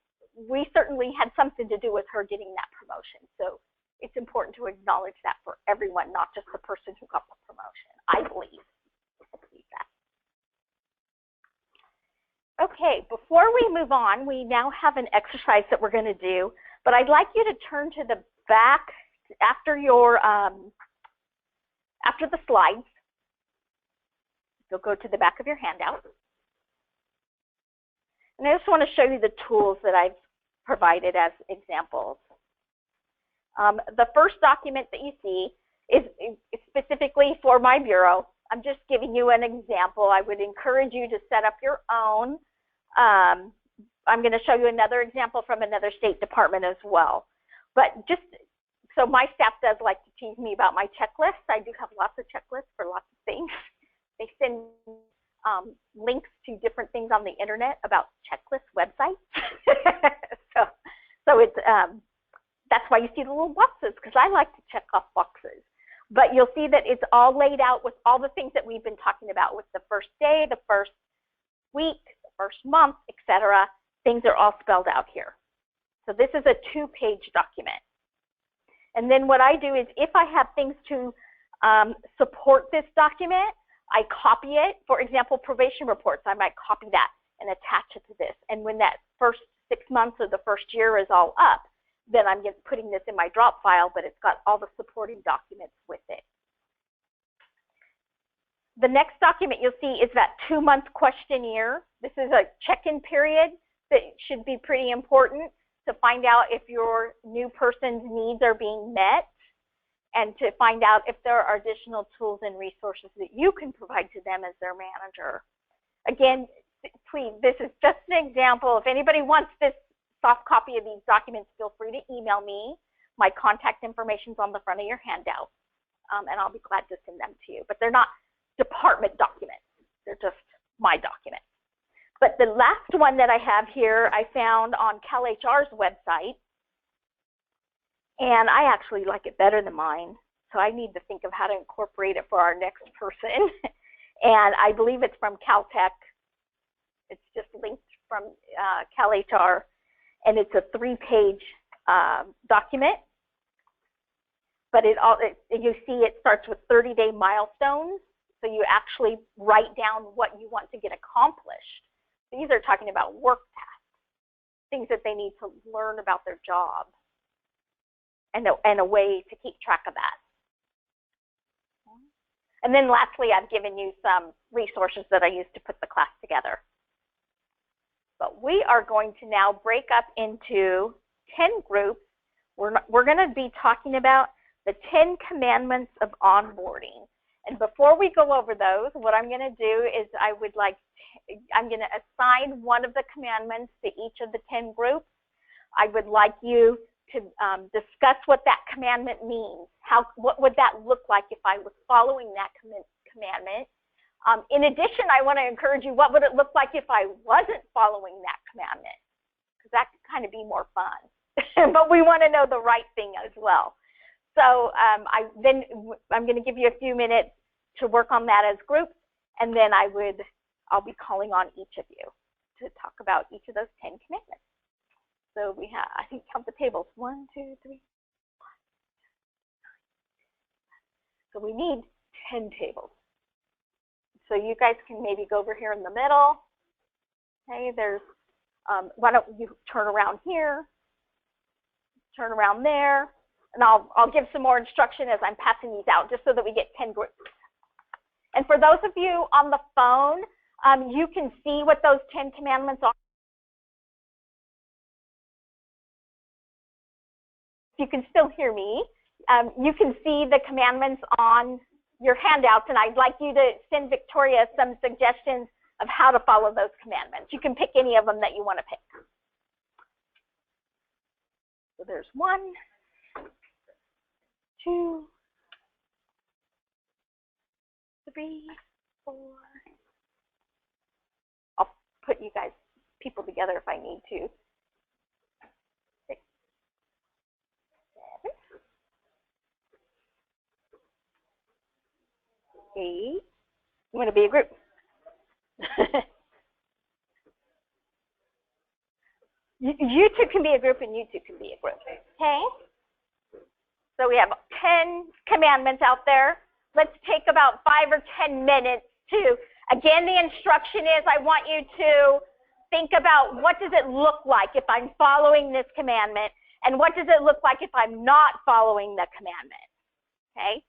we certainly had something to do with her getting that promotion. So it's important to acknowledge that for everyone, not just the person who got the promotion. I believe that. Okay, before we move on, we now have an exercise that we're going to do, but I'd like you to turn to the back after your after the slides. You'll go to the back of your handout. And I just want to show you the tools that I've provided as examples. The first document that you see is specifically for my bureau. I'm just giving you an example. I would encourage you to set up your own. I'm going to show you another example from another state department as well. But just so my staff does like to tease me about my checklists. I do have lots of checklists for lots of things. They send links to different things on the internet about checklist websites. so it's that's why you see the little boxes, because I like to check off boxes. But you'll see that it's all laid out with all the things that we've been talking about with the first day, the first week, the first month, etc. Things are all spelled out here. So this is a 2-page document. And then what I do is if I have things to support this document, I copy it. For example, probation reports, I might copy that and attach it to this. And when that first 6 months of the first year is all up, then I'm just putting this in my drop file, but it's got all the supporting documents with it. The next document you'll see is that 2-month questionnaire. This is a check-in period that should be pretty important to find out if your new person's needs are being met and to find out if there are additional tools and resources that you can provide to them as their manager. Again, please, this is just an example. If anybody wants this soft copy of these documents, feel free to email me. My contact information is on the front of your handout, and I'll be glad to send them to you. But they're not department documents. They're just my documents. But the last one that I have here, I found on CalHR's website, and I actually like it better than mine, so I need to think of how to incorporate it for our next person. And I believe it's from Caltech. It's just linked from CalHR, and it's a 3-page document. But you see it starts with 30-day milestones, so you actually write down what you want to get accomplished. These are talking about work tasks, things that they need to learn about their job, and a way to keep track of that. And then lastly, I've given you some resources that I used to put the class together. But we are going to now break up into 10 groups. We're going to be talking about the 10 commandments of onboarding. And before we go over those, what I'm going to do is I'm going to assign one of the commandments to each of the 10 groups. I would like you to discuss what that commandment means. What would that look like if I was following that commandment? In addition, I want to encourage you, what would it look like if I wasn't following that commandment? Because that could kind of be more fun. But we want to know the right thing as well. So I'm going to give you a few minutes to work on that as groups, and then I'll be calling on each of you to talk about each of those 10 commitments. So we have, I think, count the tables. 1, 2, 3, 4, 5, 6, 7. So we need 10 tables. So you guys can maybe go over here in the middle. Okay, why don't you turn around here, turn around there, and I'll give some more instruction as I'm passing these out, just so that we get 10 groups. And for those of you on the phone, you can see what those 10 commandments are. You can still hear me. You can see the commandments on your handouts, and I'd like you to send Victoria some suggestions of how to follow those commandments. You can pick any of them that you want to pick. So there's 1, 2, 3, 4. I'll put you guys, people together if I need to. 6, 7, 8. You want to be a group. You two can be a group and you two can be a group. Okay? So we have 10 commandments out there. Let's take about 5 or 10 minutes to, again, the instruction is I want you to think about what does it look like if I'm following this commandment, and what does it look like if I'm not following the commandment. Okay?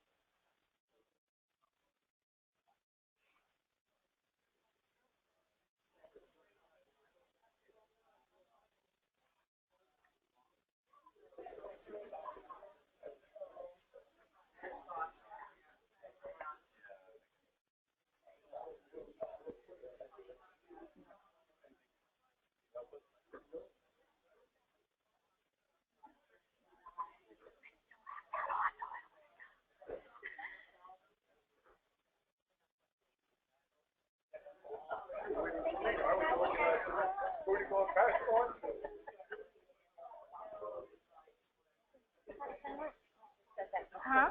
Huh?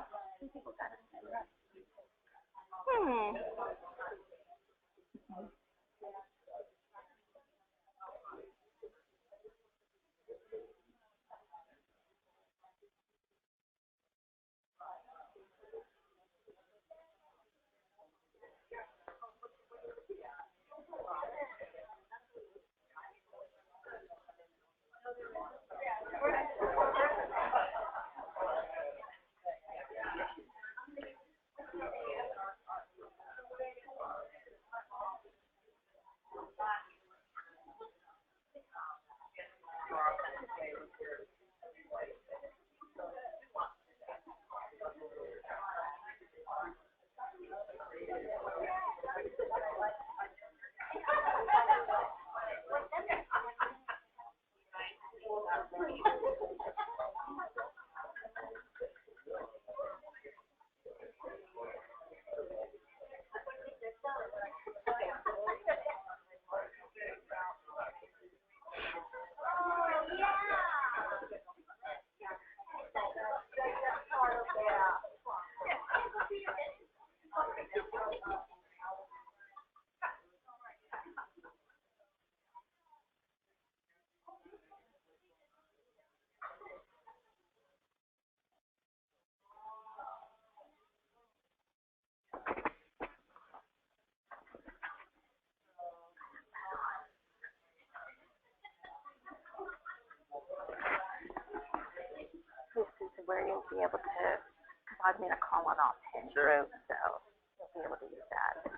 This is where you'll be able to, because I've made a call on all 10 groups, so you'll be able to use that.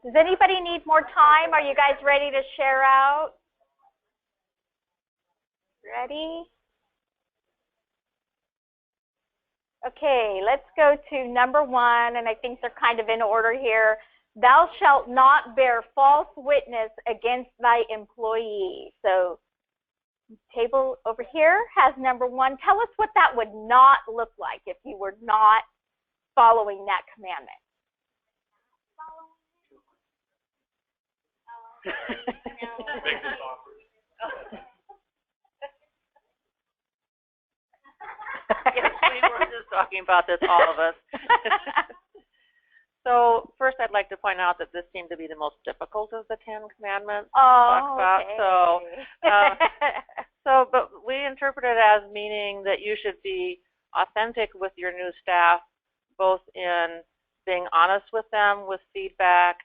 Does anybody need more time? Are you guys ready to share out? Ready? Okay, let's go to number 1, and I think they're kind of in order here. Thou shalt not bear false witness against thy employee. So, table over here has number 1. Tell us what that would not look like if you were not following that commandment. Yes, we were just talking about this, all of us. So first, I'd like to point out that this seemed to be the most difficult of the 10 commandments to talk about. Okay. But we interpret it as meaning that you should be authentic with your new staff, both in being honest with them with feedback.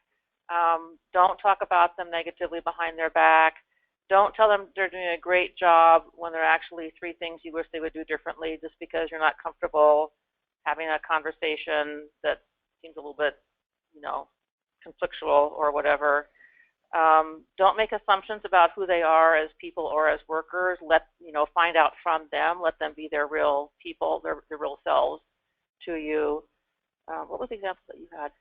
Don't talk about them negatively behind their back. Don't tell them they're doing a great job when there are actually 3 things you wish they would do differently just because you're not comfortable having a conversation that seems a little bit, conflictual or whatever. Don't make assumptions about who they are as people or as workers. Find out from them. Let them be their real people, their real selves to you. What was the example that you had?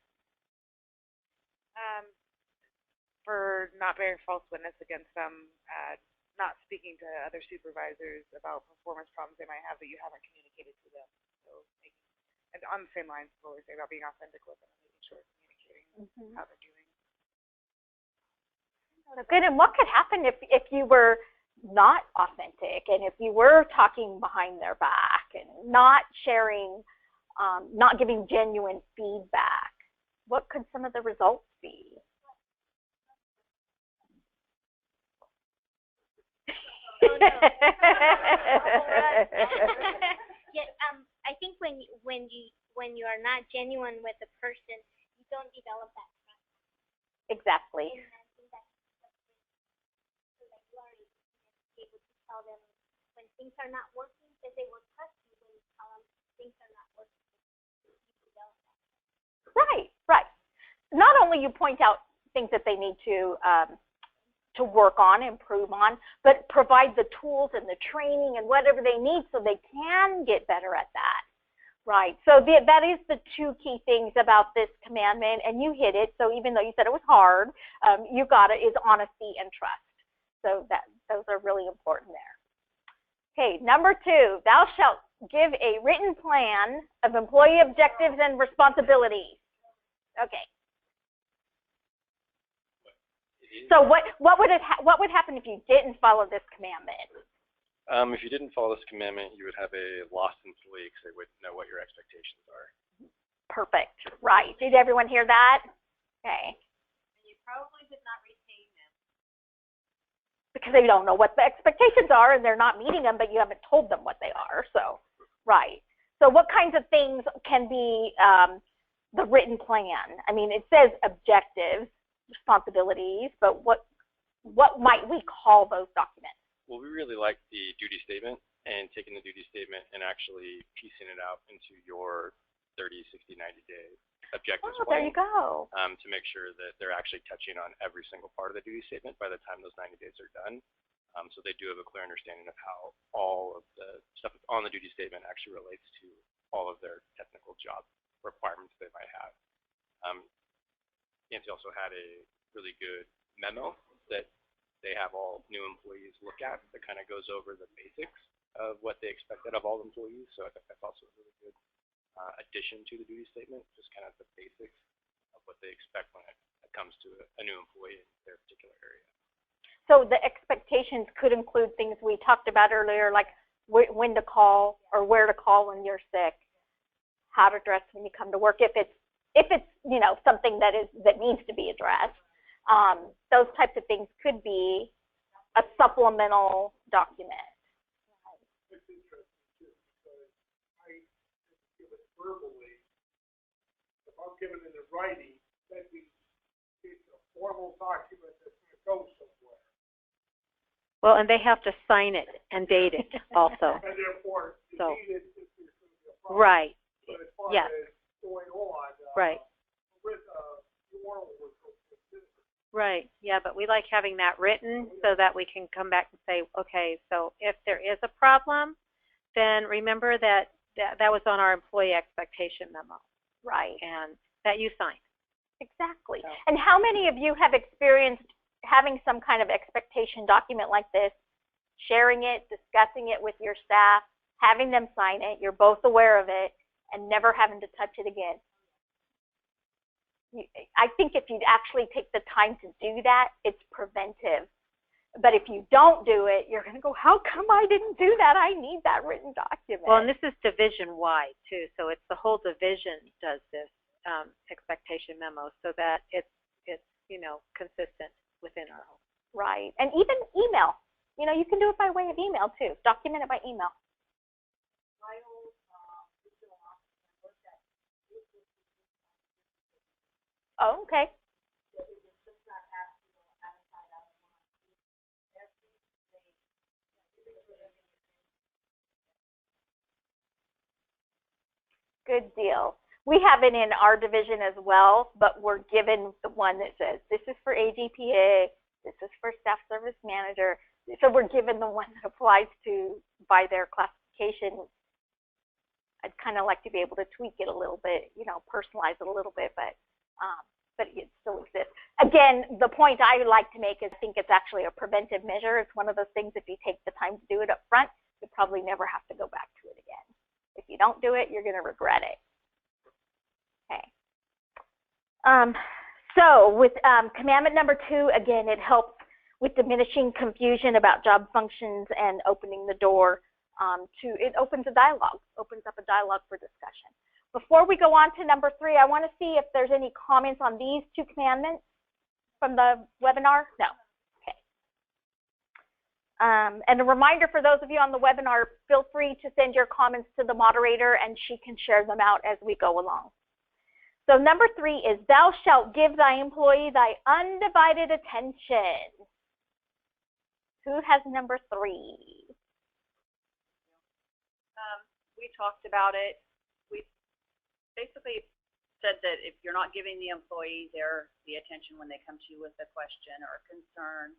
For not bearing false witness against them, not speaking to other supervisors about performance problems they might have that you haven't communicated to them. So, and on the same lines, what we say about being authentic with them and making sure communicating how they're doing. Good. And what could happen if you were not authentic and if you were talking behind their back and not sharing, not giving genuine feedback? What could some of the results be? Oh, no. Yeah, I think when you are not genuine with a person, you don't develop that trust. Exactly. And I think that's so that you are able to tell them when things are not working, that they will trust you when you tell them things are not working. You develop that trust. Right. Not only you point out things that they need to work on, improve on, but provide the tools and the training and whatever they need so they can get better at that. Right. So that is the 2 key things about this commandment, and you hit it. So even though you said it was hard, you got it, is honesty and trust. So those are really important there. Okay, number 2, thou shalt give a written plan of employee objectives and responsibilities. Okay. So what would happen if you didn't follow this commandment? If you didn't follow this commandment, you would have a lost employee because they wouldn't know what your expectations are. Perfect. Right. Did everyone hear that? Okay. And you probably did not retain them. Because they don't know what the expectations are and they're not meeting them, but you haven't told them what they are. So, right. So what kinds of things can be the written plan? I mean, it says objectives, responsibilities, but what might we call those documents? Well, we really like the duty statement and taking the duty statement and actually piecing it out into your 30, 60, 90-day objectives plan. There you go. To make sure that they're actually touching on every single part of the duty statement by the time those 90 days are done. So they do have a clear understanding of how all of the stuff that's on the duty statement actually relates to all of their technical job requirements they might have. Nancy also had a really good memo that they have all new employees look at that kind of goes over the basics of what they expected of all employees. So I think that's also a really good addition to the duty statement, just kind of the basics of what they expect when it comes to a new employee in their particular area. So the expectations could include things we talked about earlier, like when to call or where to call when you're sick, how to dress when you come to work, if it's something that needs to be addressed. Those types of things could be a supplemental document. It's interesting too, because I give it verbally. If I'm giving it in writing, that means it's a formal document that's going to go somewhere. Well, and they have to sign it and date it also. And therefore, you need it if there's going to be a problem. Right. But as far Yes. as going on, Right. with your work, Right. Yeah, but we like having that written so that we can come back and say, okay, so if there is a problem, then remember that was on our employee expectation memo. Right. And that you signed. Exactly. So. And how many of you have experienced having some kind of expectation document like this, sharing it, discussing it with your staff, having them sign it, you're both aware of it, and never having to touch it again? I think if you'd actually take the time to do that, it's preventive. But if you don't do it, you're going to go, how come I didn't do that? I need that written document. Well, and this is division-wide, too. So it's the whole division does this expectation memo so that it's consistent within our home. Right. And even email. You can do it by way of email, too. Document it by email. Oh, okay. Good deal. We have it in our division as well, but we're given the one that says, this is for AGPA, this is for staff service manager. So we're given the one that applies to by their classification. I'd kind of like to be able to tweak it a little bit, personalize it a little bit, but it still exists. Again, the point I like to make is I think it's actually a preventive measure. It's one of those things, if you take the time to do it up front, you probably never have to go back to it again. If you don't do it, you're going to regret it. Okay. So with commandment number 2, again, it helps with diminishing confusion about job functions and opening the door it opens a dialogue, opens up a dialogue for discussion. Before we go on to number 3, I want to see if there's any comments on these 2 commandments from the webinar. No. Okay. And a reminder for those of you on the webinar, feel free to send your comments to the moderator and she can share them out as we go along. So number 3 is, thou shalt give thy employee thy undivided attention. Who has number 3? We talked about it. We basically said that if you're not giving the employee the attention when they come to you with a question or a concern,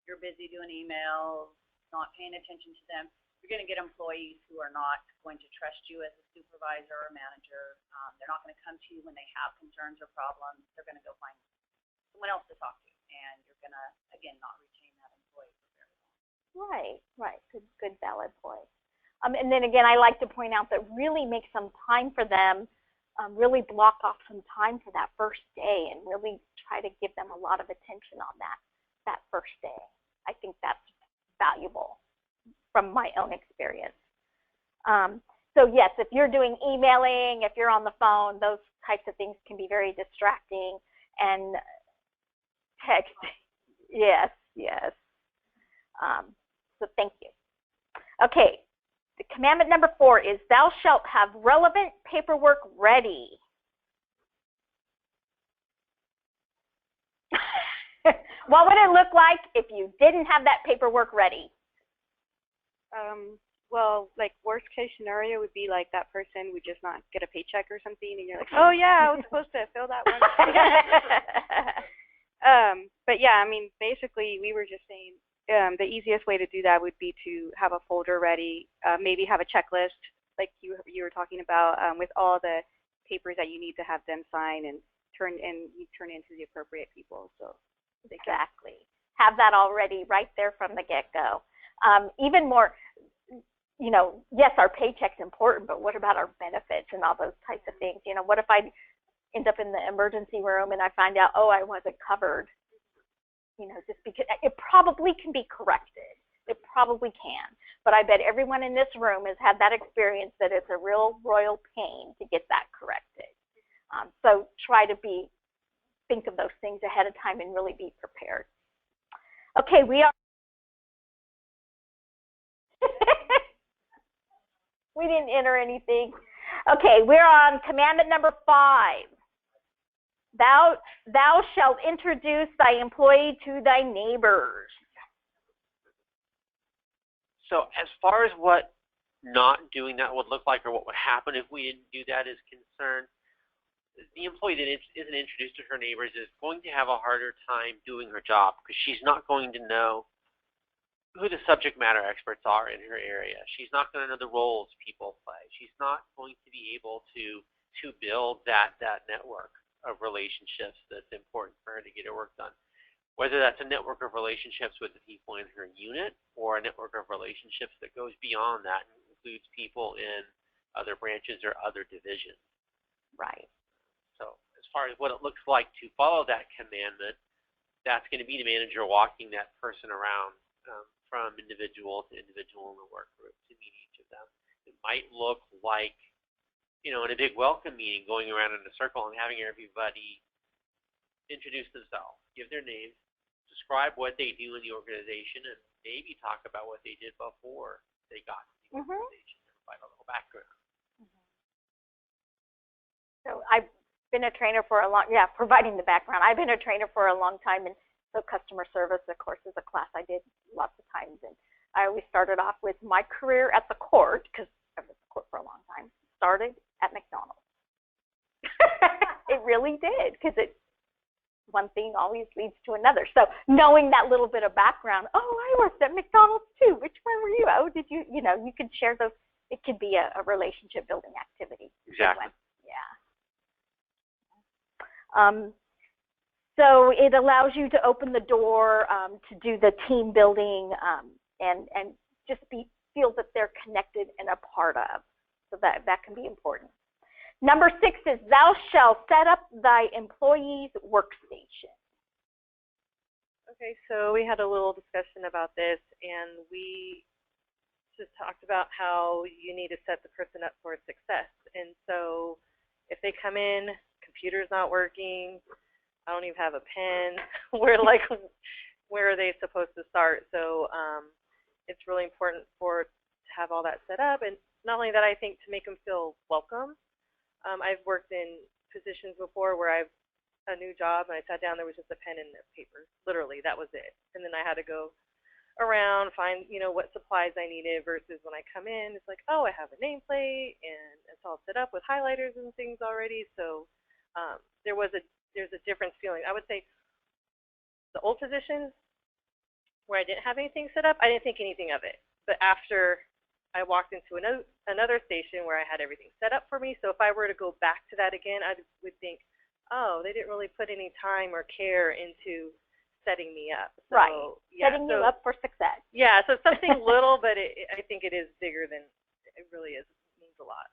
you're busy doing emails, not paying attention to them, you're going to get employees who are not going to trust you as a supervisor or manager. They're not going to come to you when they have concerns or problems. They're going to go find someone else to talk to, and you're going to, again, not retain that employee for very long. Right. Good valid point. And then again, I like to point out that really make some time for them, really block off some time for that first day and really try to give them a lot of attention on that first day. I think that's valuable from my own experience. So yes, if you're doing emailing, if you're on the phone, those types of things can be very distracting. And texting, yes. So thank you. Okay. The commandment number 4 is, thou shalt have relevant paperwork ready. What would it look like if you didn't have that paperwork ready? Well, like worst case scenario would be like that person would just not get a paycheck or something, and you're like, oh yeah, I was supposed to fill that one. But yeah, I mean, basically we were just saying, the easiest way to do that would be to have a folder ready, maybe have a checklist like you were talking about, with all the papers that you need to have them sign and turn into the appropriate people. So exactly, have that already right there from the get-go. Even more, yes, our paycheck's important, but what about our benefits and all those types of things? What if I end up in the emergency room and I find out, oh, I wasn't covered? Just because it probably can be corrected. It probably can. But I bet everyone in this room has had that experience that it's a real royal pain to get that corrected. So try to think of those things ahead of time and really be prepared. Okay, we didn't enter anything. Okay, we're on commandment number 5. Thou shalt introduce thy employee to thy neighbors. So as far as what not doing that would look like or what would happen if we didn't do that is concerned, the employee that isn't introduced to her neighbors is going to have a harder time doing her job because she's not going to know who the subject matter experts are in her area. She's not going to know the roles people play. She's not going to be able to build that network of relationships that's important for her to get her work done. Whether that's a network of relationships with the people in her unit or a network of relationships that goes beyond that and includes people in other branches or other divisions. Right. So as far as what it looks like to follow that commandment, that's going to be the manager walking that person around from individual to individual in the work group to meet each of them. It might look like, in a big welcome meeting, going around in a circle and having everybody introduce themselves, give their names, describe what they do in the organization, and maybe talk about what they did before they got to the organization and provide a little background. So I've been a trainer for a long, providing the background. I've been a trainer for a long time, and so customer service, of course, is a class I did lots of times. And I always started off with my career at the court, because I was at the court for a long time, started at McDonald's. It really did, because one thing always leads to another. So knowing that little bit of background, I worked at McDonald's too. Which one were you? Oh, did you, you could share those. It could be a relationship building activity. Exactly. Yeah. So it allows you to open the door to do the team building and just feel that they're connected and a part of. So that can be important. Number 6 is thou shalt set up thy employees' workstation. Okay, so we had a little discussion about this, and we just talked about how you need to set the person up for success. And so if they come in, computer's not working, I don't even have a pen, where are they supposed to start? So it's really important to have all that set up. And not only that, I think to make them feel welcome. I've worked in positions before where I've a new job and I sat down, there was just a pen and a paper. Literally, that was it. And then I had to go around, find, what supplies I needed versus when I come in, it's like, I have a nameplate and it's all set up with highlighters and things already. So there's a different feeling. I would say the old positions where I didn't have anything set up, I didn't think anything of it. But after I walked into another station where I had everything set up for me, so if I were to go back to that again, I would think, they didn't really put any time or care into setting me up. So, right. Setting you up for success. Yeah, so something little, but I think it is bigger than it really is. It means a lot.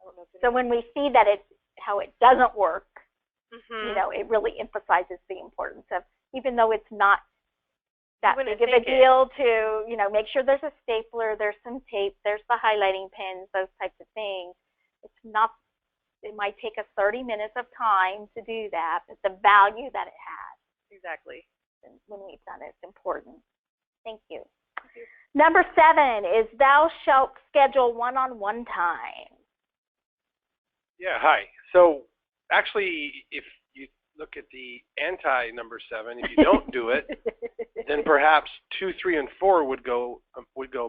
I don't know if so when we see that how it doesn't work, it really emphasizes the importance of, even though it's not that big of a deal to, make sure there's a stapler, there's some tape, there's the highlighting pens, those types of things. It might take us 30 minutes of time to do that, but the value that it has. Exactly. When we've done it, it's important. Thank you. Number 7 is thou shalt schedule one-on-one time. Yeah, hi. So actually, if you look at the anti-number 7, if you don't do it, then perhaps 2, 3, and 4 would go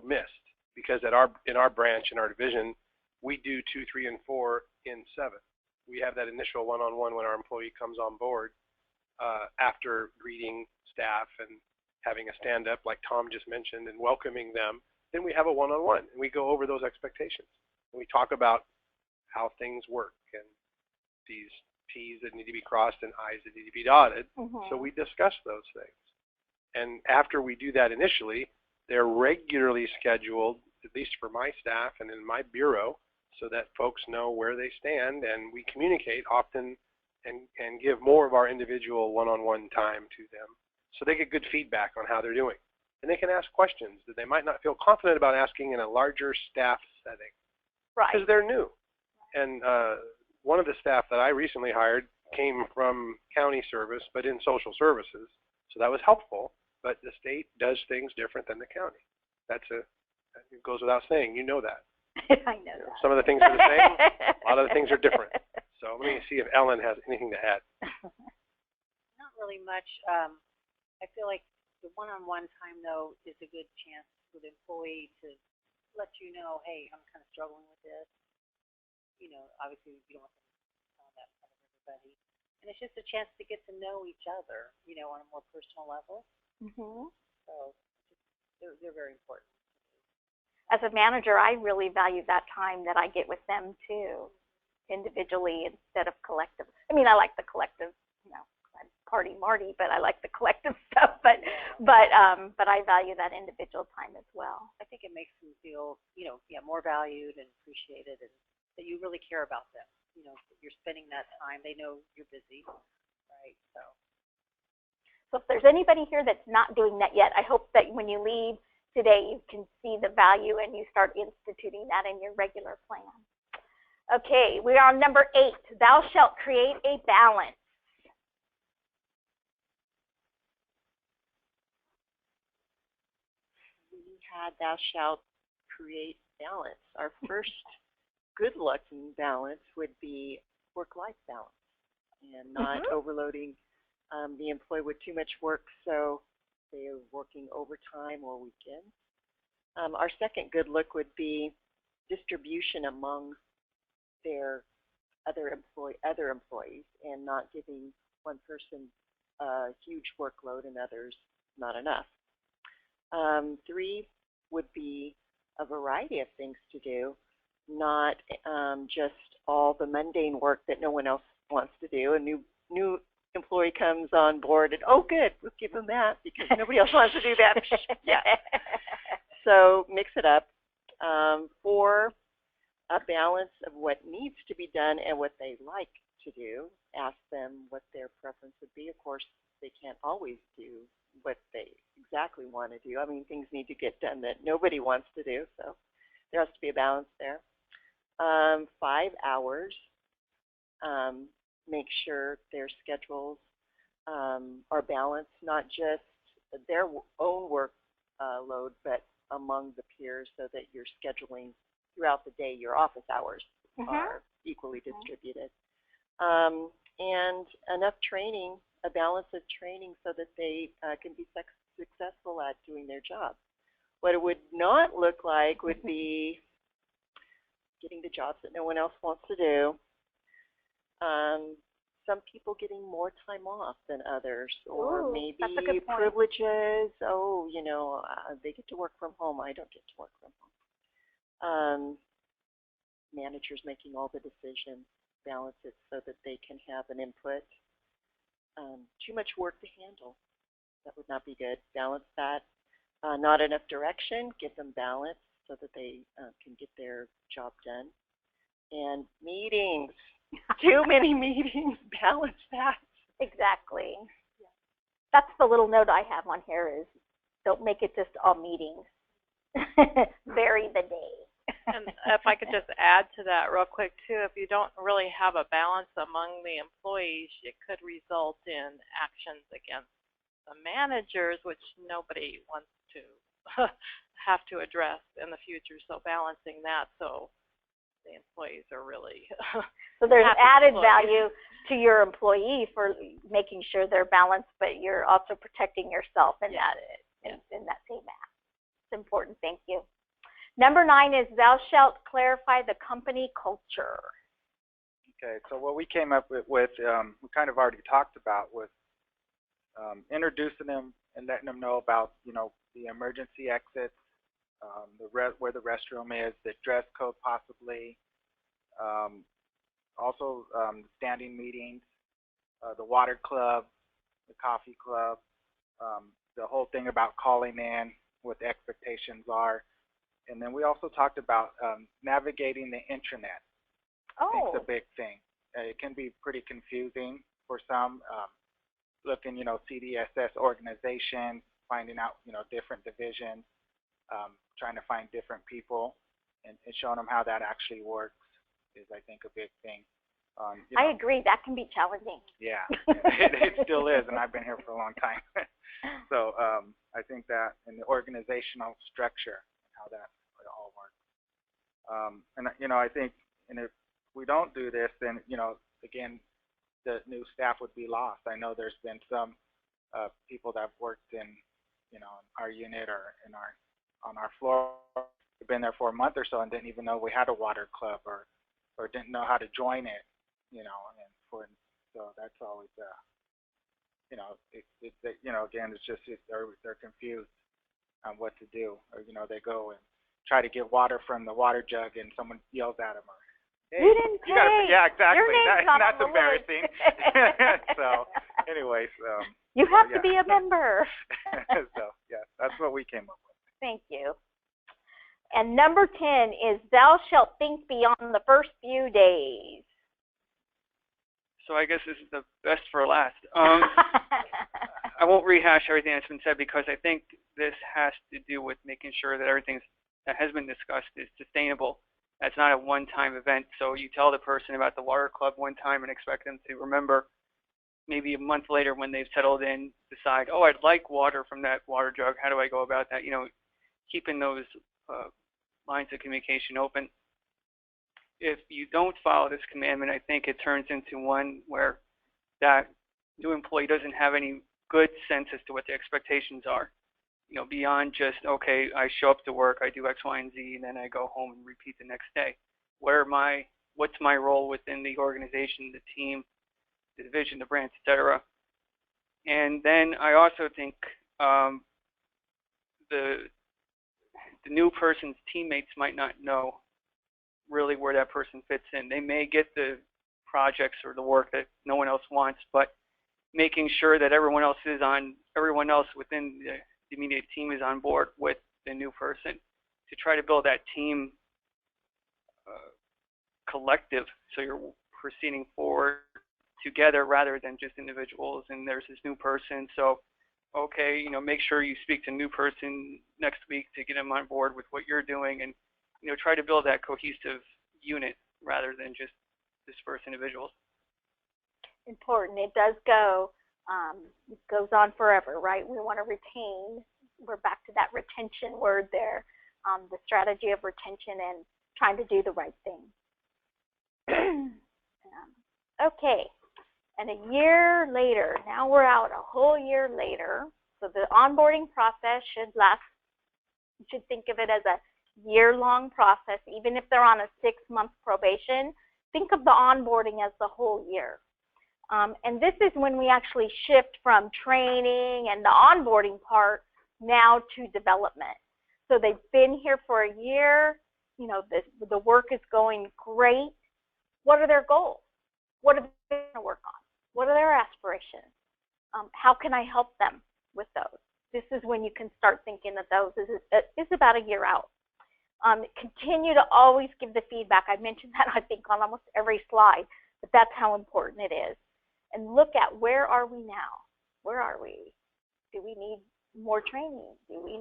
missed, because in our branch, in our division, we do 2, 3, and 4 in 7. We have that initial one-on-one when our employee comes on board, after greeting staff and having a stand-up like Tom just mentioned and welcoming them. Then we have a one-on-one and we go over those expectations. And we talk about how things work and these T's that need to be crossed and I's that need to be dotted. So we discuss those things. And after we do that initially, they're regularly scheduled, at least for my staff and in my bureau, so that folks know where they stand, and we communicate often and give more of our individual one-on-one time to them so they get good feedback on how they're doing. And they can ask questions that they might not feel confident about asking in a larger staff setting. Right. Because they're new. And one of the staff that I recently hired came from county service, but in social services. So that was helpful, but the state does things different than the county. It goes without saying, you know that. I know that. Some of the things are the same, a lot of the things are different. So let me see if Ellen has anything to add. Not really much. I feel like the one-on-one time, though, is a good chance for the employee to let you know, hey, I'm kind of struggling with this. Obviously you don't want them that in front of everybody. And it's just a chance to get to know each other, you know, on a more personal level. Mm-hmm. So they're very important. As a manager, I really value that time that I get with them too, individually instead of collective. I mean, I like the collective, you know, I'm party Marty, but I like the collective stuff. But I value that individual time as well. I think it makes them feel, you know, more valued and appreciated, and that you really care about them. You know, that you're spending that time. They know you're busy, right? So if there's anybody here that's not doing that yet, I hope that when you leave today, you can see the value and you start instituting that in your regular plan. Okay, we are on number 8. Thou shalt create a balance. We had thou shalt create balance. Our first good looking balance would be work-life balance and not overloading the employee with too much work so they are working overtime or weekends. Our second good look would be distribution among their other employees and not giving one person a huge workload and others not enough. 3 would be a variety of things to do, not just all the mundane work that no one else wants to do. A new employee comes on board and, oh, good, we'll give them that because nobody else wants to do that. Yeah. So mix it up. 4, a balance of what needs to be done and what they like to do. Ask them what their preference would be. Of course, they can't always do what they exactly want to do. I mean, things need to get done that nobody wants to do, so there has to be a balance there. 5 hours. Make sure their schedules are balanced, not just their own work load, but among the peers so that you're scheduling throughout the day, your office hours are equally distributed. And enough training, a balance of training so that they can be successful at doing their job. What it would not look like would be getting the jobs that no one else wants to do. Some people getting more time off than others, or maybe privileges. Oh, you know, they get to work from home. I don't get to work from home. Managers making all the decisions, balance it so that they can have an input. Too much work to handle. That would not be good. Balance that. Not enough direction. Give them balance so that they can get their job done. And meetings. Too many meetings. Balance that. Exactly. Yeah. That's the little note I have on here is don't make it just all meetings. Vary the day. And if I could just add to that real quick too, if you don't really have a balance among the employees, it could result in actions against the managers, which nobody wants to have to address in the future. So balancing that so the employees are really so there's added value to your employee for making sure they're balanced, but you're also protecting yourself in that in that same act. It's important. Thank you. Number 9 is thou shalt clarify the company culture. Okay, so what we came up with we kind of already talked about was introducing them and letting them know about, you know, the emergency exits, where the restroom is, the dress code possibly, also standing meetings, the water club, the coffee club, the whole thing about calling in, what the expectations are. And then we also talked about navigating the intranet. I think it's a big thing. It can be pretty confusing for some. Looking, you know, CDSS organizations, finding out, you know, different divisions, trying to find different people, and showing them how that actually works is, I think, a big thing. I agree. That can be challenging. Yeah, it still is, and I've been here for a long time. So I think that in the organizational structure, how that all works. And, you know, I think, and if we don't do this, then, you know, again, the new staff would be lost. I know there's been some people that have worked in, you know, our unit or on our floor, have been there for a month or so and didn't even know we had a water club or didn't know how to join it. you know, and so that's always you know, you know, again, it's just they're confused on what to do, or you know, they go and try to get water from the water jug, and someone yells at them, or hey, you didn't pay. yeah, exactly. Your name's not That's on the embarrassing. list. So, anyways, you have so, to be a member. So, yeah, that's what we came up with. Thank you. And number 10 is thou shalt think beyond the first few days. So I guess this is the best for last. I won't rehash everything that's been said because I think this has to do with making sure that everything that has been discussed is sustainable. That's not a one-time event. So you tell the person about the water club one time and expect them to remember maybe a month later when they've settled in, decide, oh, I'd like water from that water jug. How do I go about that? You know, keeping those lines of communication open. If you don't follow this commandment, I think it turns into one where that new employee doesn't have any good sense as to what the expectations are. You know, beyond just, okay, I show up to work, I do X, Y, and Z, and then I go home and repeat the next day. What's my role within the organization, the team, the division, the branch, etc. And then I also think the new person's teammates might not know really where that person fits in. They may get the projects or the work that no one else wants, but making sure that everyone else within the immediate team is on board with the new person to try to build that team collective, so you're proceeding forward together rather than just individuals. And there's this new person, so okay, you know, make sure you speak to new person next week to get them on board with what you're doing, and you know, try to build that cohesive unit rather than just disperse individuals. Important. It does go. It goes on forever, right? We want to retain. We're back to that retention word there. The strategy of retention and trying to do the right thing. Okay. And a year later, now we're out a whole year later. So the onboarding process should last. You should think of it as a year-long process. Even if they're on a 6-month probation, think of the onboarding as the whole year. And this is when we actually shift from training and the onboarding part now to development. So they've been here for a year. You know, the work is going great. What are their goals? What are they going to work on? What are their aspirations? How can I help them with those? This is when you can start thinking that those is about a year out. Continue to always give the feedback. I mentioned that, I think, on almost every slide, but that's how important it is. And look at, where are we now? Where are we? Do we need more training? Do we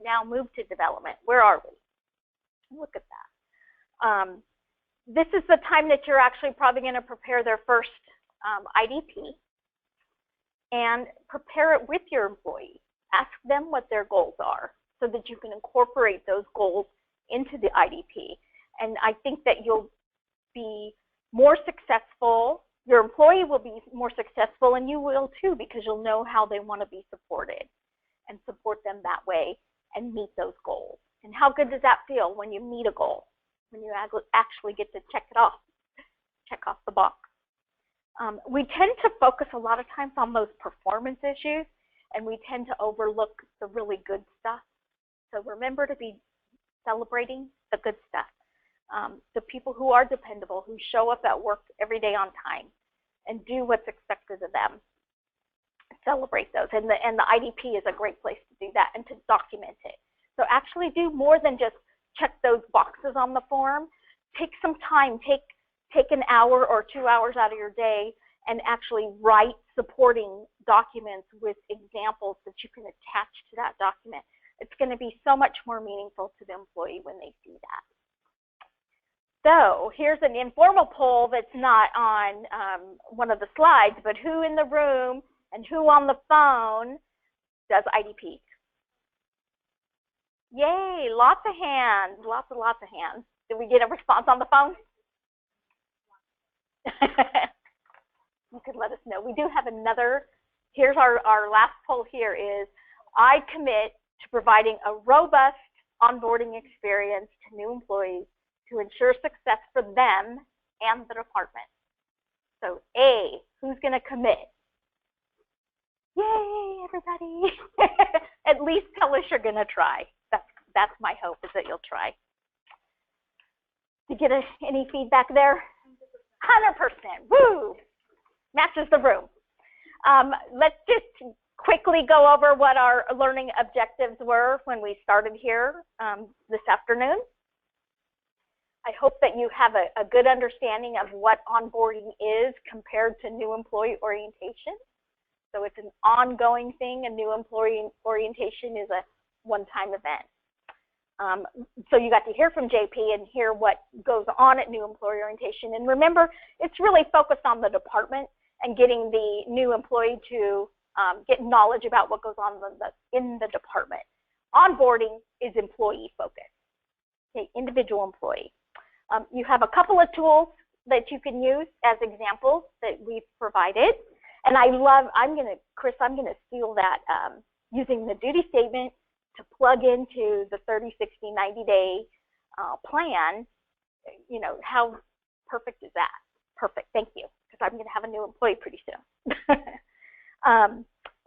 now move to development? Where are we? Look at that. This is the time that you're actually probably going to prepare their first IDP, and prepare it with your employees. Ask them what their goals are so that you can incorporate those goals into the IDP. And I think that you'll be more successful. Your employee will be more successful, and you will too, because you'll know how they want to be supported and support them that way and meet those goals. And how good does that feel when you meet a goal, when you actually get to check off the box? We tend to focus a lot of times on those performance issues, and we tend to overlook the really good stuff. So remember to be celebrating the good stuff. The people who are dependable, who show up at work every day on time and do what's expected of them. Celebrate those. And the IDP is a great place to do that and to document it. So actually do more than just check those boxes on the form. Take some time, take an hour or 2 hours out of your day and actually write supporting documents with examples that you can attach to that document. It's going to be so much more meaningful to the employee when they see that. So here's an informal poll that's not on one of the slides, but who in the room and who on the phone does IDP? Yay, lots of hands, lots of hands. Did we get a response on the phone? You could let us know. We do have another. Here's our last poll here is, I commit to providing a robust onboarding experience to new employees to ensure success for them and the department. So A, who's going to commit? Yay, everybody. At least tell us you're going to try. That's my hope, is that you'll try. Did you get any feedback there? 100%. Woo! Matches the room. Let's just quickly go over what our learning objectives were when we started here this afternoon. I hope that you have a good understanding of what onboarding is compared to new employee orientation. So it's an ongoing thing. A new employee orientation is a one-time event. So you got to hear from JP and hear what goes on at new employee orientation. And remember, it's really focused on the department and getting the new employee to get knowledge about what goes on in the department. Onboarding is employee focused, okay, individual employee. You have a couple of tools that you can use as examples that we've provided. And Chris, I'm gonna steal that using the duty statement to plug into the 30, 60, 90-day plan. You know, how perfect is that? Perfect, thank you, because I'm gonna have a new employee pretty soon.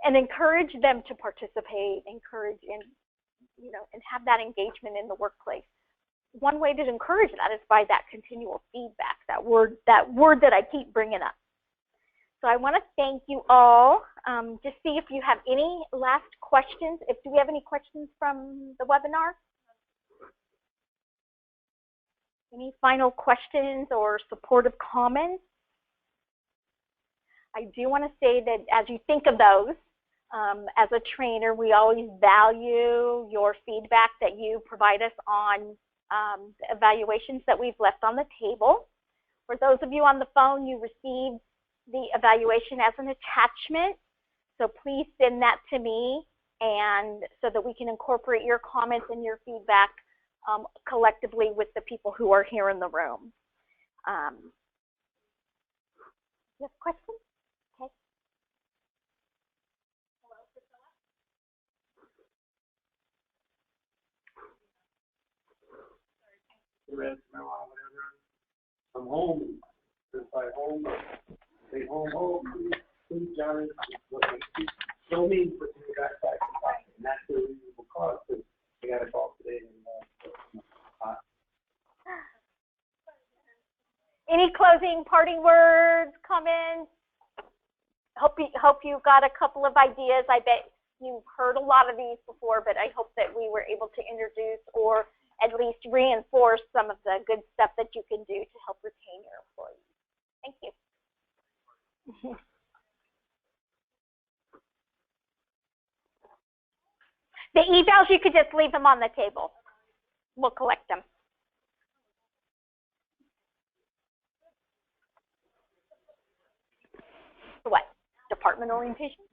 And encourage them to participate, encourage and have that engagement in the workplace. One way to encourage that is by that continual feedback, that word that I keep bringing up. So I want to thank you all. Just see if you have any last questions. Do we have any questions from the webinar? Any final questions or supportive comments? I do want to say that as you think of those, as a trainer, we always value your feedback that you provide us on the evaluations that we've left on the table. For those of you on the phone, you received the evaluation as an attachment. So please send that to me, and so that we can incorporate your comments and your feedback collectively with the people who are here in the room. You have questions? Okay. Red smell or whatever. I'm home. Just like home. Stay home. Food Johnny. No mean putting the backpack in. And that's the reasonable cause, because we got a call today. Any closing parting words, comments? Hope you got a couple of ideas. I bet you've heard a lot of these before, but I hope that we were able to introduce or at least reinforce some of the good stuff that you can do to help retain your employees. Thank you. The evals, you could just leave them on the table. We'll collect them. What? Department orientation?